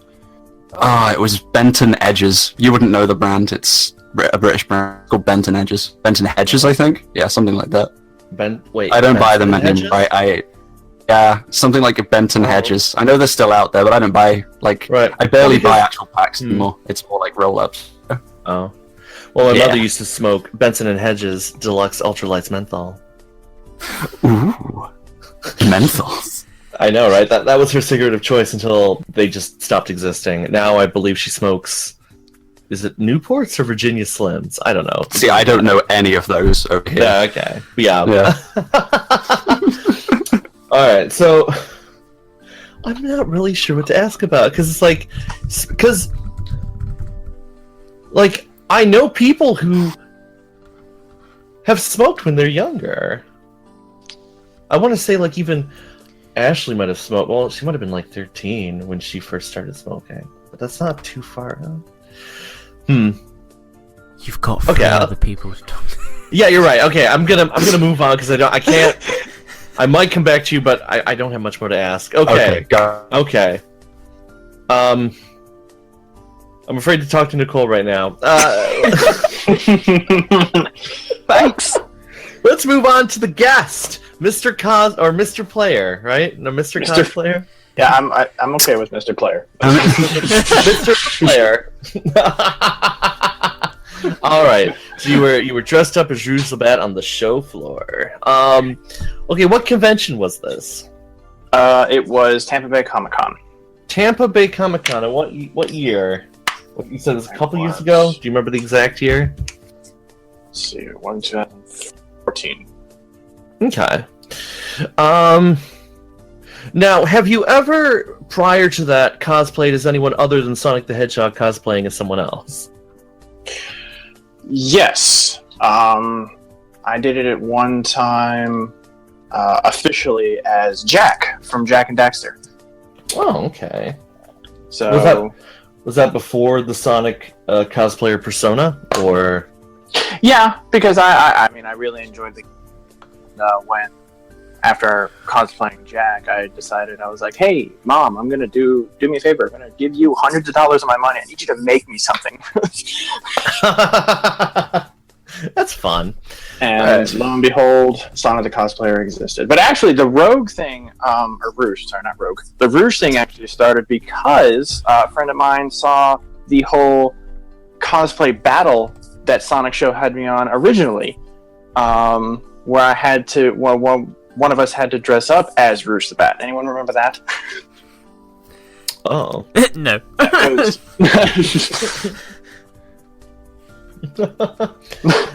Speaker 6: Benton Edges. You wouldn't know the brand. It's a British brand called Benton Edges. Benton Hedges, I think. Yeah, something like that. I don't buy them anymore. Yeah, something like a Benton Hedges. I know they're still out there, but I don't buy, like, I barely buy actual packs anymore. It's more like roll-ups.
Speaker 4: Oh. Well, my mother used to smoke Benson and Hedges Deluxe Ultralights Menthol.
Speaker 6: Ooh. Menthols.
Speaker 4: I know, right? That was her cigarette of choice until they just stopped existing. Now I believe she smokes... Is it Newports or Virginia Slims? I don't know.
Speaker 6: See, I don't know any of those over here.
Speaker 4: Yeah, okay. Yeah. Alright, so... I'm not really sure what to ask about, because it's like... Because... Like, I know people who have smoked when they're younger. I want to say, like, even Ashley might have smoked. Well, she might have been, like, 13 when she first started smoking. But that's not too far out.
Speaker 3: You've got other people to talk to.
Speaker 4: Yeah, you're right. Okay, I'm gonna move on because I can't. I might come back to you, but I don't have much more to ask. Okay. Okay. I'm afraid to talk to Nicole right now.
Speaker 5: Thanks.
Speaker 4: Let's move on to the guest. Mr. Mr. Player, right? No, Mr.
Speaker 7: Mr.
Speaker 4: Cosplayer.
Speaker 7: Yeah, I'm okay with Mr. Player.
Speaker 4: Mr. Player. All right. So you were dressed up as Rouge the Bat on the show floor. Okay, what convention was this?
Speaker 7: It was Tampa Bay Comic-Con.
Speaker 4: Tampa Bay Comic-Con. And what year? You said it was a couple years ago. Do you remember the exact year?
Speaker 7: Let's see, 2014.
Speaker 4: Okay. Now, have you ever, prior to that, cosplayed as anyone other than Sonic the Hedgehog cosplaying as someone else?
Speaker 7: Yes. I did it at one time officially as Jack from Jack and Daxter.
Speaker 4: Oh, okay.
Speaker 7: So
Speaker 4: was that before the Sonic cosplayer persona, or?
Speaker 7: Yeah, because I mean I really enjoyed the when after cosplaying Jack, I decided I was like, hey, Mom, I'm gonna do me a favor. I'm gonna give you hundreds of dollars of my money. I need you to make me something.
Speaker 4: That's fun.
Speaker 7: And lo and behold, Sonic the Cosplayer existed. But actually, the Rogue thing, or Rouge, sorry, not Rogue. The Rouge thing actually started because a friend of mine saw the whole cosplay battle that Sonic Show had me on originally, where I had to, one of us had to dress up as Rouge the Bat. Anyone remember that?
Speaker 4: Oh.
Speaker 3: No.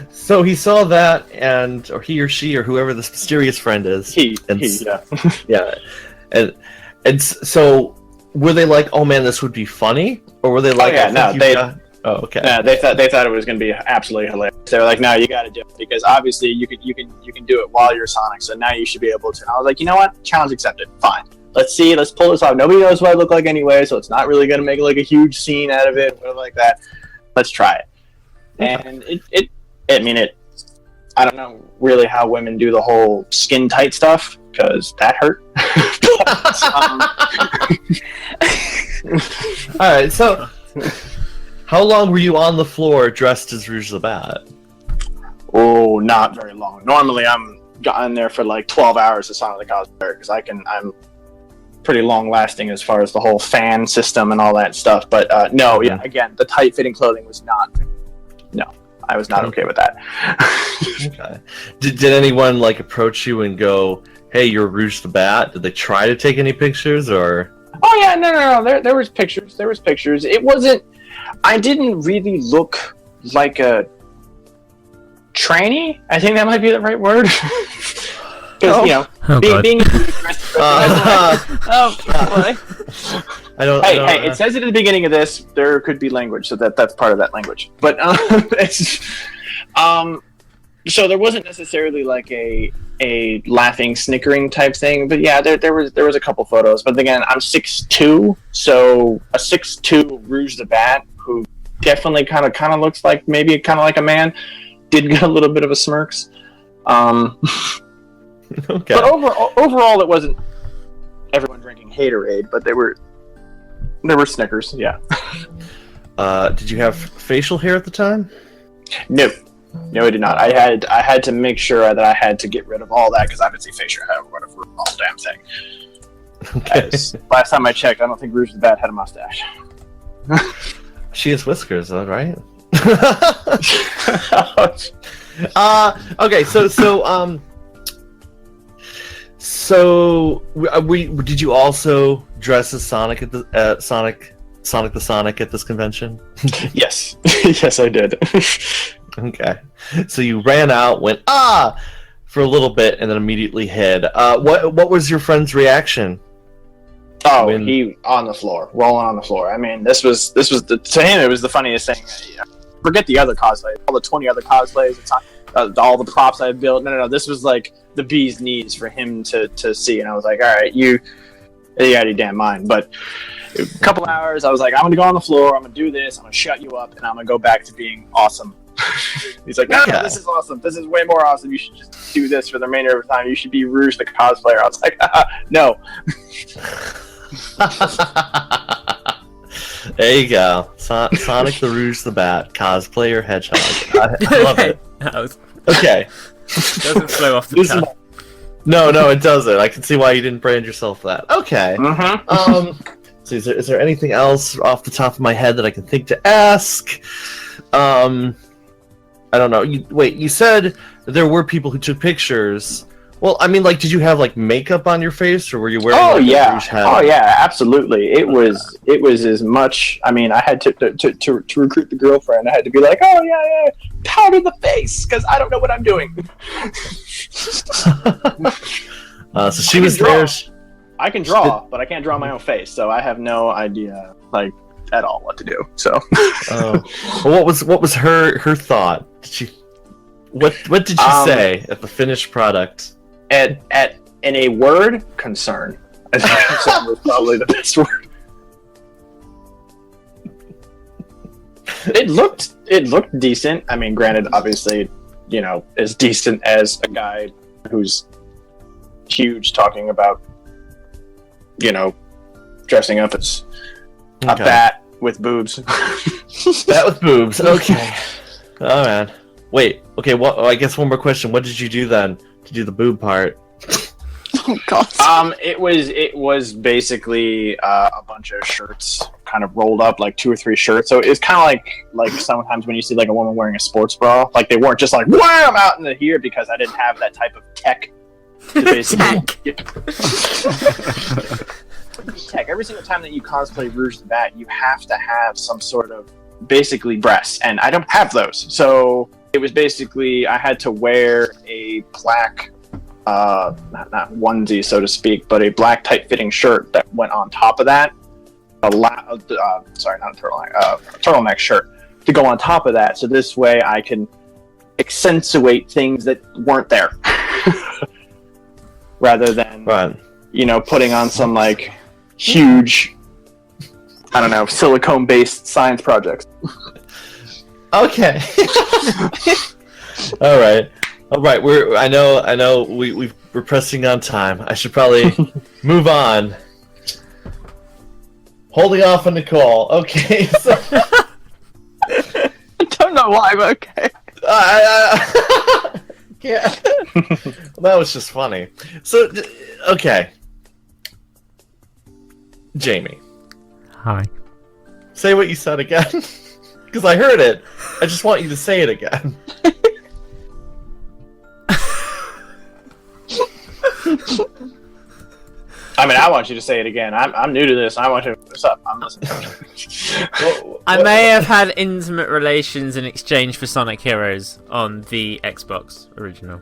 Speaker 4: So he saw that, or he or she or whoever this mysterious friend is. Yeah. And so were they like, oh man, this would be funny, or were they like, oh, okay.
Speaker 7: Yeah, they thought it was going to be absolutely hilarious. They were like, no, you got to do it because obviously you can do it while you're Sonic, so now you should be able to. And I was like, you know what? Challenge accepted. Fine. Let's pull this off. Nobody knows what I look like anyway, so it's not really going to make like a huge scene out of it, whatever like that. Let's try it. And I don't know really how women do the whole skin tight stuff because that hurt.
Speaker 4: All right, so how long were you on the floor dressed as Rouge the Bat?
Speaker 7: Oh, not very long. Normally, I'm gotten there for like 12 hours as Sonic the Cosplayer because I'm pretty long lasting as far as the whole fan system and all that stuff. But no, yeah, again, the tight fitting clothing was not. No, I was not okay with that.
Speaker 4: Okay. Did anyone like approach you and go, "Hey, you're Rouge the Bat"? Did they try to take any pictures or?
Speaker 7: Oh yeah, no. There was pictures. There was pictures. It wasn't. I didn't really look like a tranny. I think that might be the right word. Because being
Speaker 5: Oh boy.
Speaker 7: Hey! It says it at the beginning of this. There could be language, so that's part of that language. But so there wasn't necessarily like a laughing, snickering type thing. But yeah, there was a couple photos. But again, I'm 6'2", so a 6'2" Rouge the Bat, who definitely kind of looks like maybe kind of like a man, did get a little bit of a smirks.
Speaker 4: Okay.
Speaker 7: But overall, it wasn't everyone drinking haterade, but there were Snickers. Yeah.
Speaker 4: Did you have facial hair at the time?
Speaker 7: No, I did not. I had to make sure that I had to get rid of all that because obviously facial hair would have ruined the whole damn thing.
Speaker 4: Okay.
Speaker 7: Last time I checked, I don't think Rouge the Bat had a mustache.
Speaker 4: She has whiskers, though, right? Okay, So did you also dress as Sonic at Sonic the Sonic at this convention?
Speaker 7: Yes, yes, I did.
Speaker 4: Okay, so you ran out, went for a little bit, and then immediately hid. What was your friend's reaction?
Speaker 7: Oh, he on the floor, rolling on the floor. I mean, this was to him it was the funniest thing. Forget the other cosplays, all the 20 other cosplays, all the props I built. No, this was like the bee's knees for him to see, and I was like, all right, you out of your damn mind. But a couple hours, I was like, I'm gonna go on the floor, I'm gonna do this, I'm gonna shut you up, and I'm gonna go back to being awesome. He's like, no, this is awesome. This is way more awesome. You should just do this for the remainder of the time. You should be Rouge the Cosplayer. I was like, no.
Speaker 4: There you go. Sonic the Rouge the Bat, Cosplayer Hedgehog. I love it.
Speaker 3: That was...
Speaker 4: Okay.
Speaker 3: Doesn't flow off the tongue.
Speaker 4: No, it doesn't. I can see why you didn't brand yourself that. Okay. So is there anything else off the top of my head that I can think to ask? I don't know. You said there were people who took pictures. Well, I mean, like, did you have like makeup on your face, or were you wearing?
Speaker 7: Oh
Speaker 4: like,
Speaker 7: yeah,
Speaker 4: a rouge hat?
Speaker 7: oh yeah, absolutely. It was as much. I mean, I had to recruit the girlfriend. I had to be like, oh yeah, powder the face because I don't know what I'm doing.
Speaker 4: So she was there.
Speaker 7: I can draw, but I can't draw my own face, so I have no idea, like, at all what to do. So,
Speaker 4: Well, what was her thought? What did she say at the finished product?
Speaker 7: in a word, concern. I think concern was probably the best word. It looked decent. I mean, granted, obviously, as decent as a guy who's huge talking about, dressing up as a bat with boobs.
Speaker 4: Bat with boobs. Okay. Oh man. Wait. Okay. Well, I guess one more question. What did you do then to do the boob part?
Speaker 5: Oh god.
Speaker 7: It was basically a bunch of shirts kind of rolled up, like 2 or 3 shirts. So it's kind of like sometimes when you see like a woman wearing a sports bra, like they weren't just like wham out in the here because I didn't have that type of tech. To basically tech. Every single time that you cosplay Rouge the Bat, you have to have some sort of basically breasts, and I don't have those. So it was basically I had to wear a black. Not onesie, so to speak, but a black tight-fitting shirt that went on top of that. Sorry, not a turtleneck. A turtleneck shirt to go on top of that, so this way I can accentuate things that weren't there, rather than putting on some like huge, I don't know, silicone-based science projects.
Speaker 4: Okay. All right. I know. We're pressing on time. I should probably move on. Holding off on Nicole. Okay. So...
Speaker 5: I don't know why, but okay.
Speaker 4: Yeah. Well, that was just funny. So, okay. Jamie.
Speaker 3: Hi.
Speaker 4: Say what you said again. Because I heard it. I just want you to say it again.
Speaker 7: I mean, I want you to say it again. I'm new to this. I want you to put this up. I'm listening.
Speaker 3: I may have had intimate relations in exchange for Sonic Heroes on the Xbox original.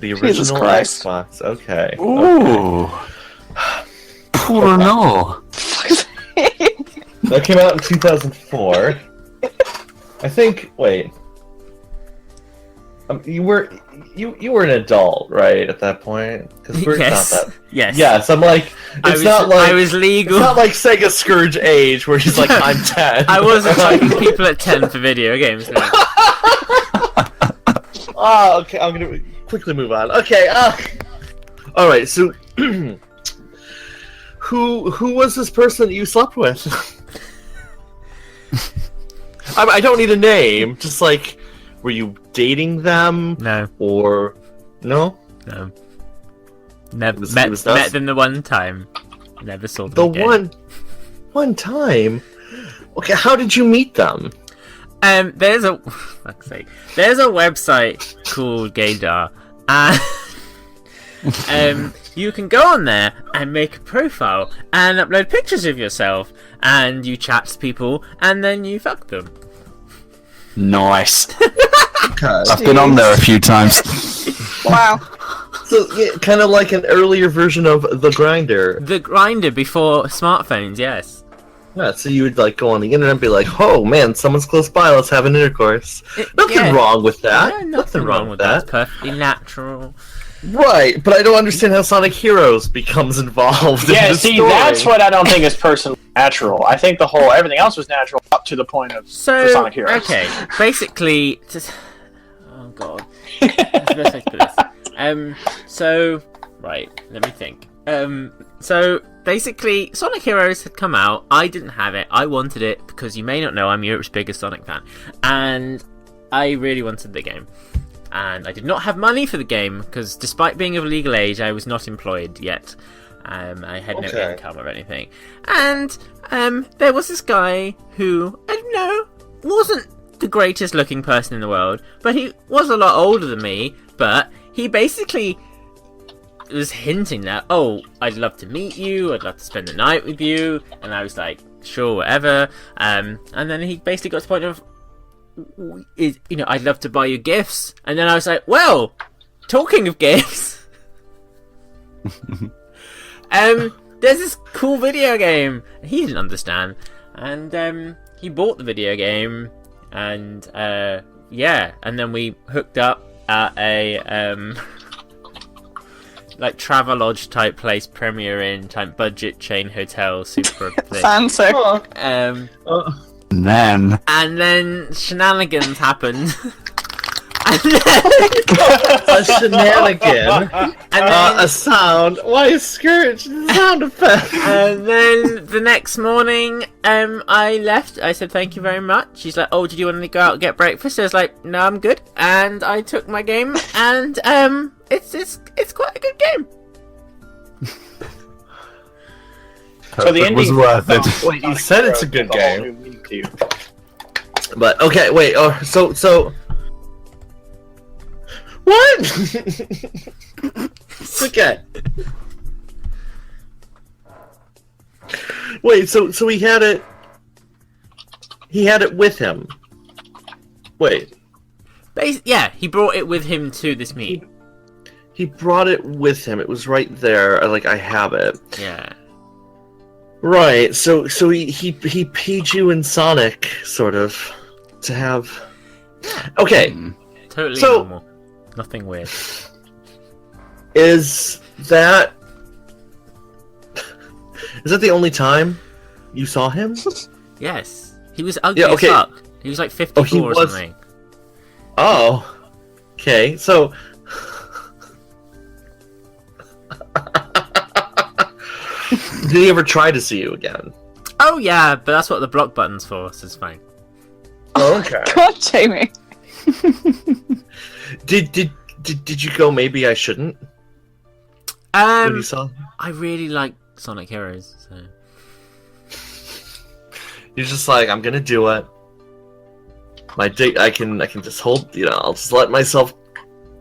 Speaker 4: The original Xbox. Okay.
Speaker 6: Ooh. Poor no.
Speaker 4: That came out in 2004. I think. Wait. You were an adult, right, at that point? Because we're
Speaker 3: Yes.
Speaker 4: not that.
Speaker 3: Yes.
Speaker 4: Yes, I'm like. It's not like
Speaker 3: I was legal.
Speaker 4: It's not like Sega Scourge age, where he's like, I'm 10.
Speaker 3: I wasn't talking people at 10 for video games. No.
Speaker 4: Oh, okay. I'm gonna quickly move on. Okay. All right. So, who was this person that you slept with? I don't need a name. Just like, were you dating them?
Speaker 3: No.
Speaker 4: Or no?
Speaker 3: No. Never
Speaker 4: It
Speaker 3: met
Speaker 4: was us?
Speaker 3: them the one time. Never saw them
Speaker 4: The
Speaker 3: again.
Speaker 4: one time. Okay. How did you meet them?
Speaker 3: There's a fuck's sake. There's a website called Gaydar, and you can go on there and make a profile and upload pictures of yourself, and you chat to people, and then you fuck them.
Speaker 6: Nice.
Speaker 4: Okay.
Speaker 6: I've been on there a few times.
Speaker 5: Wow.
Speaker 4: So, yeah, kind of like an earlier version of the Grinder.
Speaker 3: The Grinder before smartphones, yes.
Speaker 4: Yeah, so you would like go on the internet and be like, "Oh man, someone's close by. Let's have an intercourse." Nothing wrong with that.
Speaker 3: Yeah, nothing wrong with that. It's perfectly natural.
Speaker 4: Right, but I don't understand how Sonic Heroes becomes involved.
Speaker 7: Yeah,
Speaker 4: in the
Speaker 7: see,
Speaker 4: story.
Speaker 7: that's what I don't think is personally natural. I think everything else was natural up to the point of
Speaker 3: So,
Speaker 7: for Sonic Heroes.
Speaker 3: okay, basically, oh god, that's the best way to put this. So, right, let me think. So basically, Sonic Heroes had come out. I didn't have it. I wanted it because you may not know I'm Europe's biggest Sonic fan, and I really wanted the game. and I did not have money for the game because, despite being of legal age, I was not employed yet. I had no income or anything. And there was this guy who, I don't know, wasn't the greatest looking person in the world, but he was a lot older than me. But he basically was hinting that, oh, I'd love to meet you, I'd love to spend the night with you, and I was like, sure, whatever. And then he basically got to the point of, I'd love to buy you gifts. And then I was like, well, talking of gifts, there's this cool video game. He didn't understand, and he bought the video game, and and then we hooked up at a like Travelodge type place, Premier Inn type budget chain hotel, super thing.
Speaker 5: Fancy.
Speaker 3: And
Speaker 6: then
Speaker 3: shenanigans happened.
Speaker 4: A shenanigan. A sound. Why Scourge? Sound effect.
Speaker 3: And then the next morning, I left. I said thank you very much. She's like, oh, did you want to go out and get breakfast? I was like, no, I'm good. And I took my game, and it's quite a good game.
Speaker 7: So the ending
Speaker 6: was worth it.
Speaker 4: Wait, you said it's a good game. But okay, wait. Oh, so. What? Okay. Wait, so he had it. He had it with him. Wait.
Speaker 3: Yeah, he brought it with him to this meet.
Speaker 4: He brought it with him. It was right there. Like, I have it.
Speaker 3: Yeah.
Speaker 4: Right. So he paid you in Sonic, sort of, to have. Okay.
Speaker 3: Totally
Speaker 4: So-
Speaker 3: normal. Nothing weird.
Speaker 4: Is that the only time you saw him?
Speaker 3: Yes. He was ugly
Speaker 4: Yeah, okay.
Speaker 3: as fuck. He was like 54
Speaker 4: he
Speaker 3: or
Speaker 4: was-
Speaker 3: something.
Speaker 4: Oh. Okay. So. Did he ever try to see you again?
Speaker 3: Oh yeah, but that's what the block button's for, so it's fine.
Speaker 4: Oh, okay.
Speaker 5: God, Jamie.
Speaker 4: Did you go? Maybe I shouldn't. When you saw,
Speaker 3: I really like Sonic Heroes, so
Speaker 4: you're just like, I'm gonna do it. My dick, I can just hold. I'll just let myself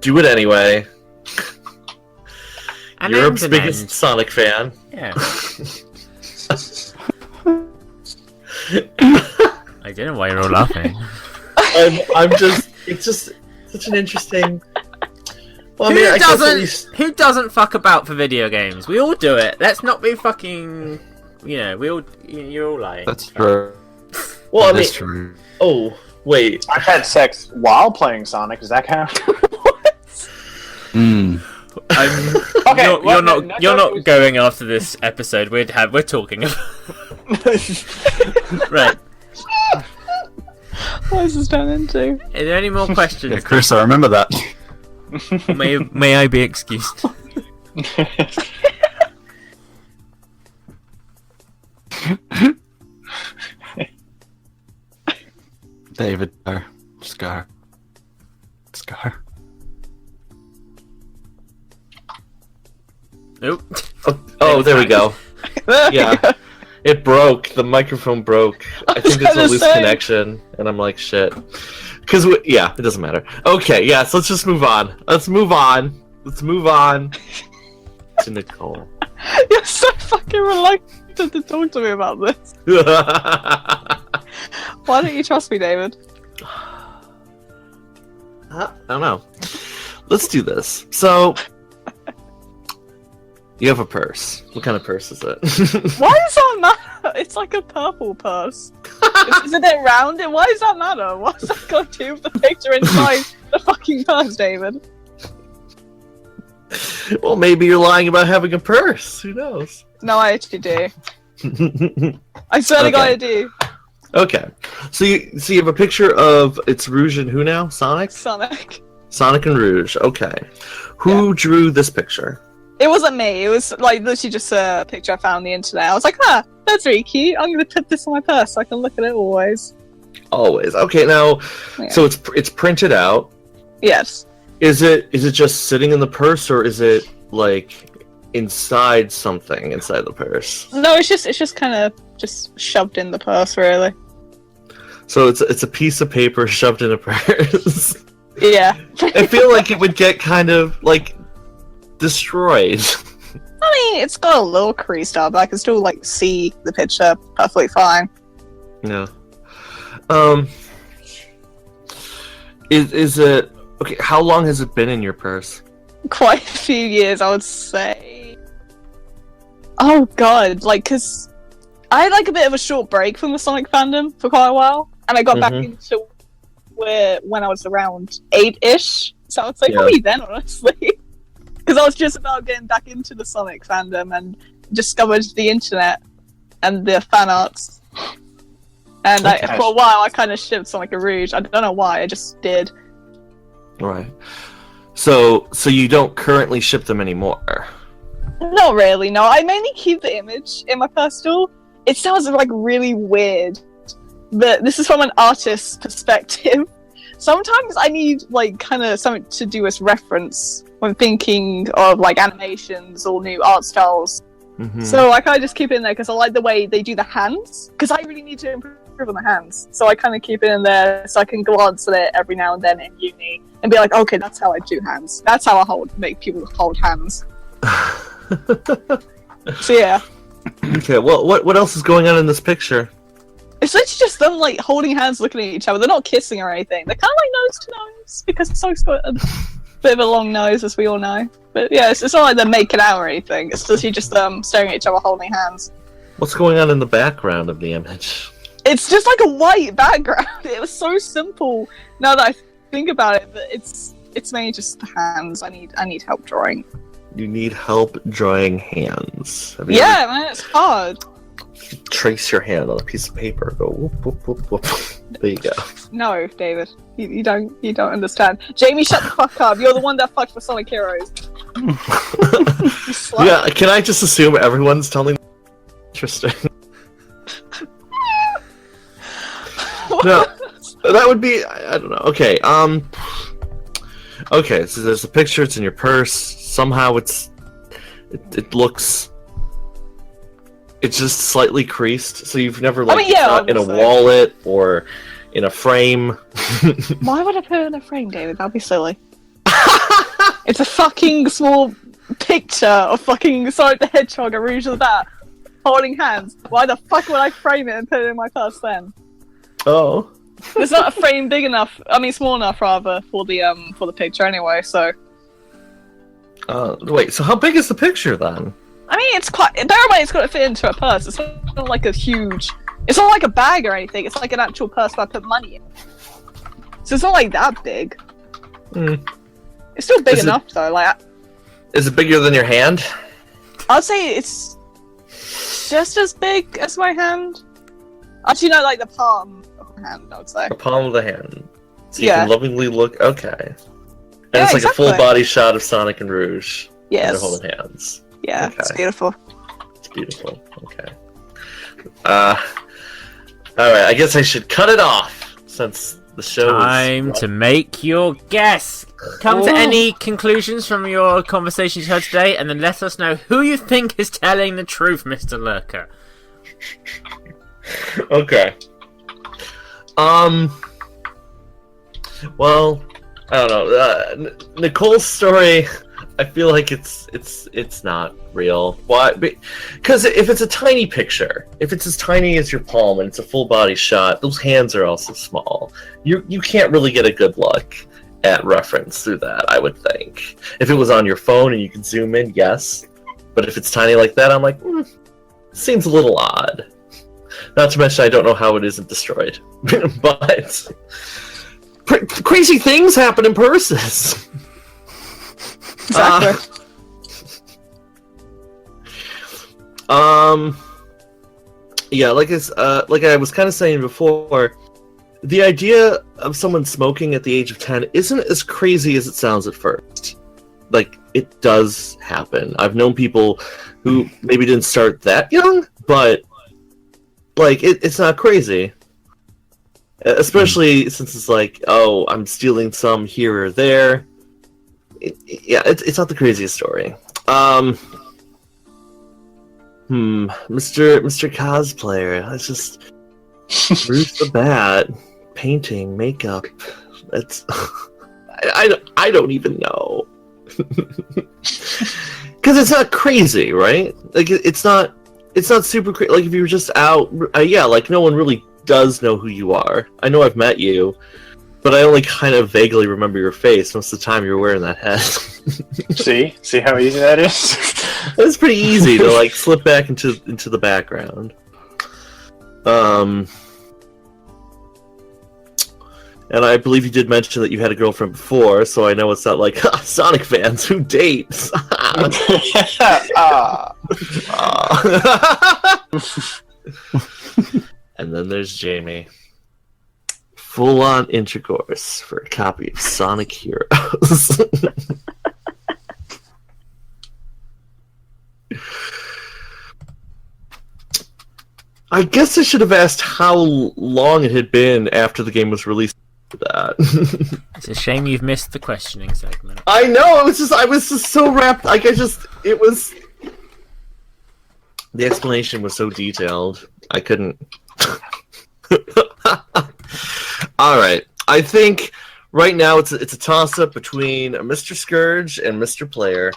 Speaker 4: do it anyway. Europe's biggest Sonic fan.
Speaker 3: Yeah. I don't know why you're all laughing.
Speaker 4: I'm just. It's just such an interesting. Well, I mean, I guess at least...
Speaker 3: Who doesn't fuck about for video games? We all do it. Let's not be fucking. We all. You're all lying.
Speaker 6: that's true.
Speaker 4: Well, I mean,
Speaker 6: That's true.
Speaker 4: oh wait.
Speaker 7: I've had sex while playing Sonic. Does that count? Okay,
Speaker 3: You're not going after this episode. We're talking about. Right.
Speaker 5: What is this turned into?
Speaker 3: Are there any more questions?
Speaker 6: Yeah, Chris, I remember that.
Speaker 3: May I be excused?
Speaker 6: David, Scar.
Speaker 3: Nope.
Speaker 4: Oh, there we go. Yeah. It broke. The microphone broke. I think there's a
Speaker 5: gonna
Speaker 4: loose
Speaker 5: say.
Speaker 4: connection, and I'm like, shit. Because, yeah, it doesn't matter. Okay, yeah, so let's just move on. Let's move on to Nicole.
Speaker 5: You're so fucking reluctant to talk to me about this. Why don't you trust me, David?
Speaker 4: I don't know. Let's do this. So, you have a purse. What kind of purse is it?
Speaker 5: Why does that matter? It's like a purple purse. Isn't it rounded? Why does that matter? What's that got to do with the picture inside the fucking purse, David?
Speaker 4: Well, maybe you're lying about having a purse. Who knows?
Speaker 5: No, I actually do. I swear to God, I do.
Speaker 4: Okay. So you have a picture of it's Rouge and who now? Sonic?
Speaker 5: Sonic.
Speaker 4: Sonic and Rouge. Okay. Who drew this picture?
Speaker 5: It wasn't me. It was like literally just a picture I found on the internet. I was like, that's really cute. I'm gonna put this on my purse so I can look at it always.
Speaker 4: Always. Okay. Now,
Speaker 5: Yeah.
Speaker 4: so it's printed out.
Speaker 5: Yes.
Speaker 4: Is it just sitting in the purse, or is it like inside something inside the purse?
Speaker 5: No, it's just kind of just shoved in the purse, really.
Speaker 4: So it's a piece of paper shoved in a purse.
Speaker 5: Yeah.
Speaker 4: I feel like it would get kind of like destroyed.
Speaker 5: I mean, it's got a little creased up, but I can still like see the picture perfectly fine.
Speaker 4: Yeah. Is it okay? How long has it been in your purse?
Speaker 5: Quite a few years, I would say. Oh god, like, cause I had like a bit of a short break from the Sonic fandom for quite a while, and I got back into when I was around 8-ish. So I would say probably then, honestly, because I was just about getting back into the Sonic fandom and discovered the internet and the fan arts. And for a while, I kind of shipped Sonic and Rouge. I don't know why, I just did.
Speaker 4: Right. So you don't currently ship them anymore?
Speaker 5: Not really, no. I mainly keep the image in my personal. It sounds like really weird, but this is from an artist's perspective. Sometimes I need like kind of something to do as reference when thinking of like animations or new art styles. So I kind of just keep it in there because I like the way they do the hands, because I really need to improve on the hands. So I kind of keep it in there so I can glance at it every now and then in uni and be like, okay, that's how I do hands. That's how I make people hold hands. So yeah.
Speaker 4: Okay, well, what else is going on in this picture?
Speaker 5: It's literally just them like holding hands, looking at each other. They're not kissing or anything. They're kind of like nose to nose because Sonic's got a bit of a long nose, as we all know. But yeah, it's not like they're making out or anything. It's literally just them staring at each other, holding hands.
Speaker 4: What's going on in the background of the image?
Speaker 5: It's just like a white background. It was so simple. Now that I think about it, but it's mainly just the hands. I need help drawing.
Speaker 4: You need help drawing hands.
Speaker 5: Yeah, man, it's hard.
Speaker 4: Trace your hand on a piece of paper. Go whoop whoop whoop whoop. There you go.
Speaker 5: No, David, you don't understand. Jamie, shut the fuck up. You're the one that fucked with Sonic Heroes.
Speaker 4: Yeah, can I just assume everyone's telling? Interesting. No, that would be. I don't know. Okay. Okay, so there's a picture. It's in your purse. Somehow it looks. It's just slightly creased, so you've never like not in a wallet or in a frame.
Speaker 5: Why would I put it in a frame, David? That'd be silly. It's a fucking small picture of fucking Sonic the Hedgehog and Rouge of that holding hands. Why the fuck would I frame it and put it in my purse then?
Speaker 4: Oh.
Speaker 5: There's not a frame big enough. I mean, small enough rather for the picture anyway. So.
Speaker 4: Wait. So how big is the picture then? I
Speaker 5: mean, it's quite. Bear in mind, it's got to fit into a purse. It's not like a huge. It's not like a bag or anything. It's like an actual purse where I put money in. So it's not like that big. It's still big enough though. Like.
Speaker 4: Is it bigger than your hand?
Speaker 5: I'd say it's just as big as my hand. Actually, no, like the palm of my hand. I would say.
Speaker 4: The palm of the hand. So you can lovingly look. Okay. And it's like
Speaker 5: exactly.
Speaker 4: a full body shot of Sonic and Rouge.
Speaker 5: Yes.
Speaker 4: They're holding hands.
Speaker 5: Yeah, okay. It's beautiful.
Speaker 4: It's beautiful. Okay. Alright, I guess I should cut it off since the show
Speaker 3: Time to make your guess. Come to any conclusions from your conversations you had today, and then let us know who you think is telling the truth, Mr. Lurker.
Speaker 4: Okay. Well, I don't know. Nicole's story, I feel like it's not real. Why? Because if it's a tiny picture, if it's as tiny as your palm and it's a full body shot, those hands are also small. You can't really get a good look at reference through that, I would think. If it was on your phone and you could zoom in, yes. But if it's tiny like that, I'm like, seems a little odd. Not to mention, I don't know how it isn't destroyed. But crazy things happen in purses.
Speaker 5: Exactly.
Speaker 4: Yeah, like I was kind of saying before, the idea of someone smoking at the age of 10 isn't as crazy as it sounds at first. Like, it does happen. I've known people who maybe didn't start that young, but like it's not crazy. Especially since it's like, oh, I'm stealing some here or there. it's not the craziest story. Mr. Cosplayer. That's just Bruce the Bat, painting, makeup. That's I don't even know. Because it's not crazy, right? Like it's not super crazy. Like if you were just out, like no one really does know who you are. I know I've met you, but I only kind of vaguely remember your face most of the time you're wearing that hat.
Speaker 7: See how easy that is.
Speaker 4: It's pretty easy to like slip back into the background. And I believe you did mention that you had a girlfriend before, so I know it's not like Sonic fans who dates. And then there's Jamie. Full-on intercourse for a copy of Sonic Heroes. I guess I should have asked how long it had been after the game was released. That.
Speaker 3: It's a shame you've missed the questioning segment.
Speaker 4: I know. I was just so wrapped. Like it was. The explanation was so detailed. I couldn't. All right. I think right now it's a toss up between Mr. Scourge and Mr. Player.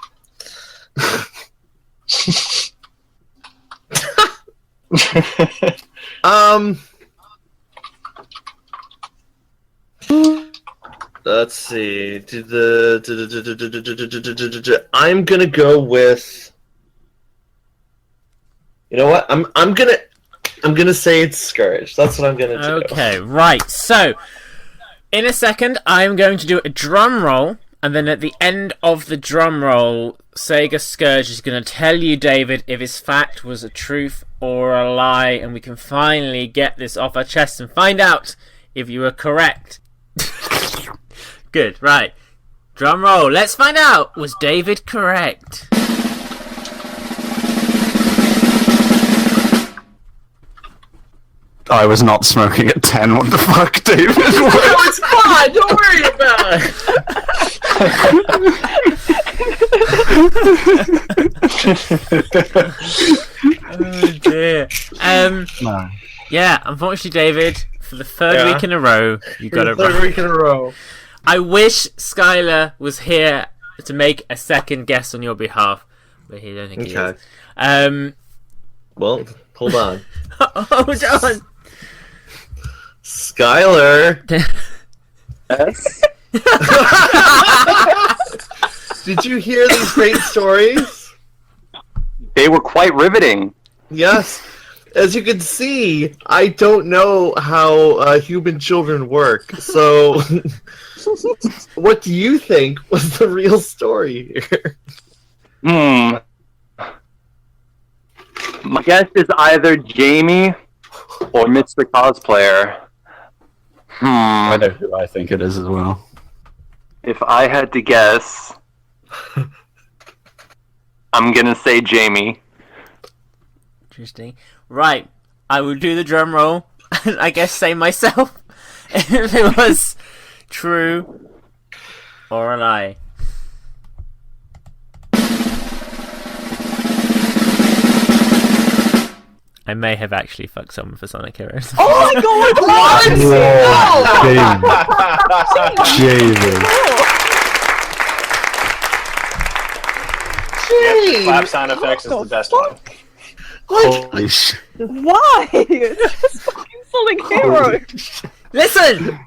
Speaker 4: Let's see. I'm gonna go with. You know what? I'm gonna say it's Scourge. That's what I'm gonna do.
Speaker 3: Okay, right. So, in a second, I'm going to do a drum roll, and then at the end of the drum roll, Sega Scourge is going to tell you, David, if his fact was a truth or a lie, and we can finally get this off our chest and find out if you were correct. Good, right. Drum roll. Let's find out. Was David correct?
Speaker 6: I was not smoking at 10. What the fuck, David?
Speaker 4: No, it's fine. Don't worry about
Speaker 3: Oh dear.
Speaker 6: No.
Speaker 3: Yeah, unfortunately, David, for the third week in a row, you got it
Speaker 4: Third
Speaker 3: right.
Speaker 4: week in a row.
Speaker 3: I wish Skylar was here to make a second guess on your behalf, but he don't think he is.
Speaker 4: Well, hold on.
Speaker 3: Hold on.
Speaker 4: Skylar.
Speaker 7: Yes.
Speaker 4: Did you hear these great stories?
Speaker 8: They were quite riveting.
Speaker 4: Yes. As you can see, I don't know how human children work. So, what do you think was the real story here?
Speaker 8: My guess is either Jamie or Mr. Cosplayer.
Speaker 6: I know who I think it is as well.
Speaker 8: If I had to guess, I'm gonna say Jamie.
Speaker 3: Interesting. Right, I will do the drum roll, and I guess say myself if it was true or a lie. I may have actually fucked someone for Sonic Heroes.
Speaker 5: Oh my god! What?
Speaker 6: David.
Speaker 7: Clap sound effects is the best one.
Speaker 6: Holy shit.
Speaker 5: Why? It's fucking Sonic Heroes.
Speaker 3: Listen!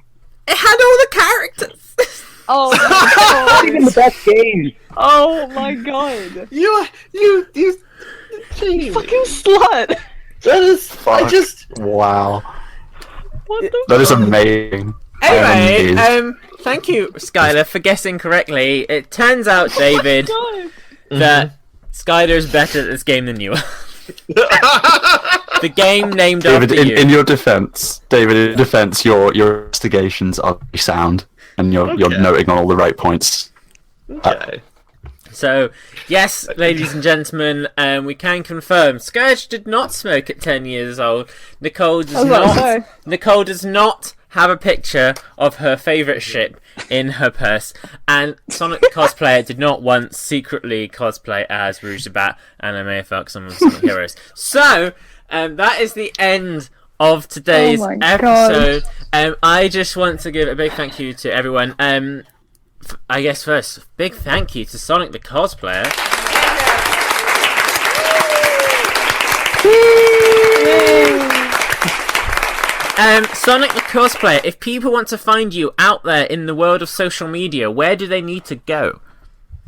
Speaker 3: It had all the characters!
Speaker 5: Oh my
Speaker 8: Even the
Speaker 5: god.
Speaker 8: best game.
Speaker 5: Oh my god.
Speaker 4: You
Speaker 5: Fucking slut.
Speaker 4: that is,
Speaker 6: Fuck. Wow.
Speaker 5: What the
Speaker 6: That is amazing.
Speaker 3: Anyway,
Speaker 6: Amazing.
Speaker 3: thank you, Skylar, for guessing correctly. It turns out, David,
Speaker 5: god?
Speaker 3: that Skylar's better at this game than you are. The game named
Speaker 6: David,
Speaker 3: after you.
Speaker 6: in your defense, your investigations are very sound, and you're noting on all the right points.
Speaker 4: Okay.
Speaker 3: So, yes, ladies and gentlemen, we can confirm Scourge did not smoke at 10 years old. Nicole does not have a picture of her favourite ship in her purse, and Sonic the Cosplayer did not once secretly cosplay as Rouge the Bat, and I may have fucked some of the Sonic heroes. So, that is the end of today's episode. I just want to give a big thank you to everyone. I guess first, big thank you to Sonic the Cosplayer. Sonic the Cosplayer, if people want to find you out there in the world of social media, where do they need to go?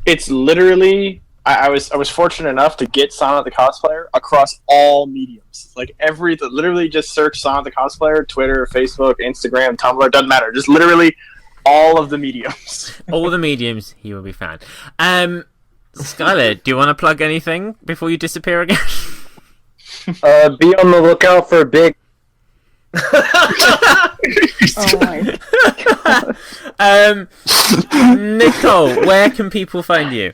Speaker 7: It's literally... I was fortunate enough to get Sonic the Cosplayer across all mediums. Like literally just search Sonic the Cosplayer, Twitter, Facebook, Instagram, Tumblr, doesn't matter. Just literally all of the mediums.
Speaker 3: All the mediums, he will be found. Skylar, do you want to plug anything before you disappear again?
Speaker 8: Be on the lookout for big.
Speaker 5: Oh my god.
Speaker 3: Nicole, where can people find you?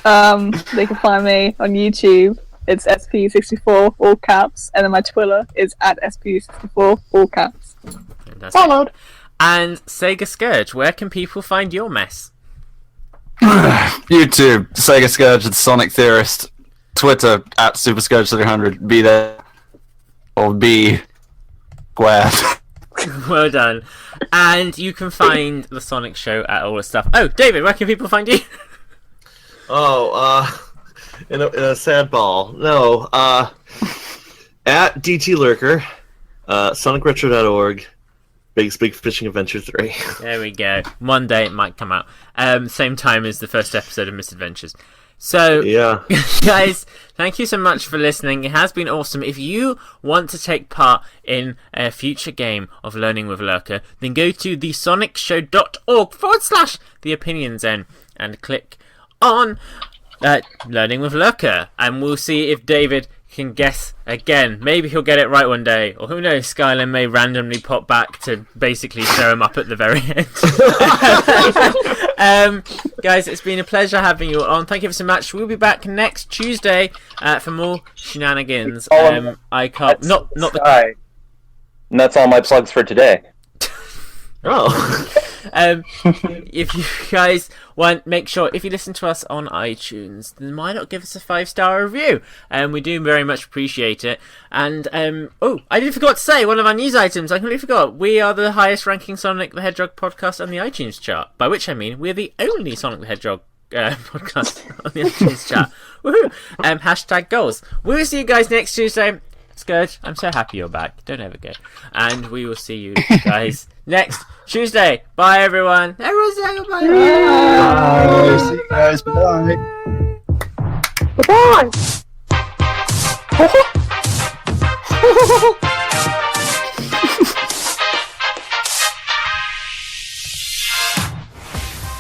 Speaker 5: They can find me on YouTube. It's SP64 all caps, and then my Twitter is at SP64 all caps.
Speaker 7: Followed.
Speaker 3: And Sega Scourge, where can people find your mess?
Speaker 6: YouTube, Sega Scourge, the Sonic Theorist. Twitter at SuperScourge300. Be there or be squared.
Speaker 3: Well done. And you can find the Sonic Show at all the stuff. Oh, David, where can people find you?
Speaker 4: In a sad ball. No, at DT Lurker, sonicretro.org, Big Fishing Adventure 3.
Speaker 3: There we go. One day it might come out. Same time as the first episode of Misadventures. So,
Speaker 4: yeah.
Speaker 3: Guys, thank you so much for listening. It has been awesome. If you want to take part in a future game of Learning with Lurker, then go to thesonicshow.org/The Opinion Zone and click on Learning with Lurker, and we'll see if David can guess again. Maybe he'll get it right one day, or who knows, Skylar may randomly pop back to basically throw him up at the very end. Guys, it's been a pleasure having you on. Thank you so much. We'll be back next Tuesday for more shenanigans. I can't not the
Speaker 8: Sky. And that's all my plugs for today.
Speaker 3: If you guys want, make sure if you listen to us on iTunes, then why not give us a 5-star review? We do very much appreciate it. And I did forgot to say one of our news items. I completely forgot. We are the highest ranking Sonic the Hedgehog podcast on the iTunes chart. By which I mean we're the only Sonic the Hedgehog podcast on the iTunes chart. Woohoo! Hashtag goals. We'll see you guys next Tuesday. Scourge, I'm so happy you're back. Don't ever go. And we will see you guys next Tuesday. Bye, everyone. Everyone say goodbye.
Speaker 6: Bye. See you guys. Bye.
Speaker 5: Bye.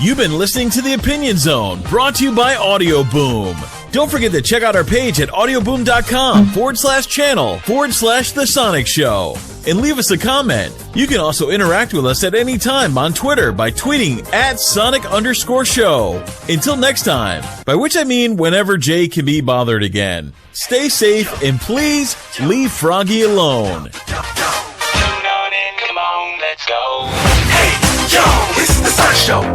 Speaker 1: You've been listening to The Opinion Zone, brought to you by Audio Boom. Don't forget to check out our page at audioboom.com/channel/The Sonic Show and leave us a comment. You can also interact with us at any time on Twitter by tweeting at Sonic_show. Until next time, by which I mean whenever Jay can be bothered again. Stay safe and please leave Froggy alone.
Speaker 2: Come on, let's go. Hey, yo, it's the Sonic Show.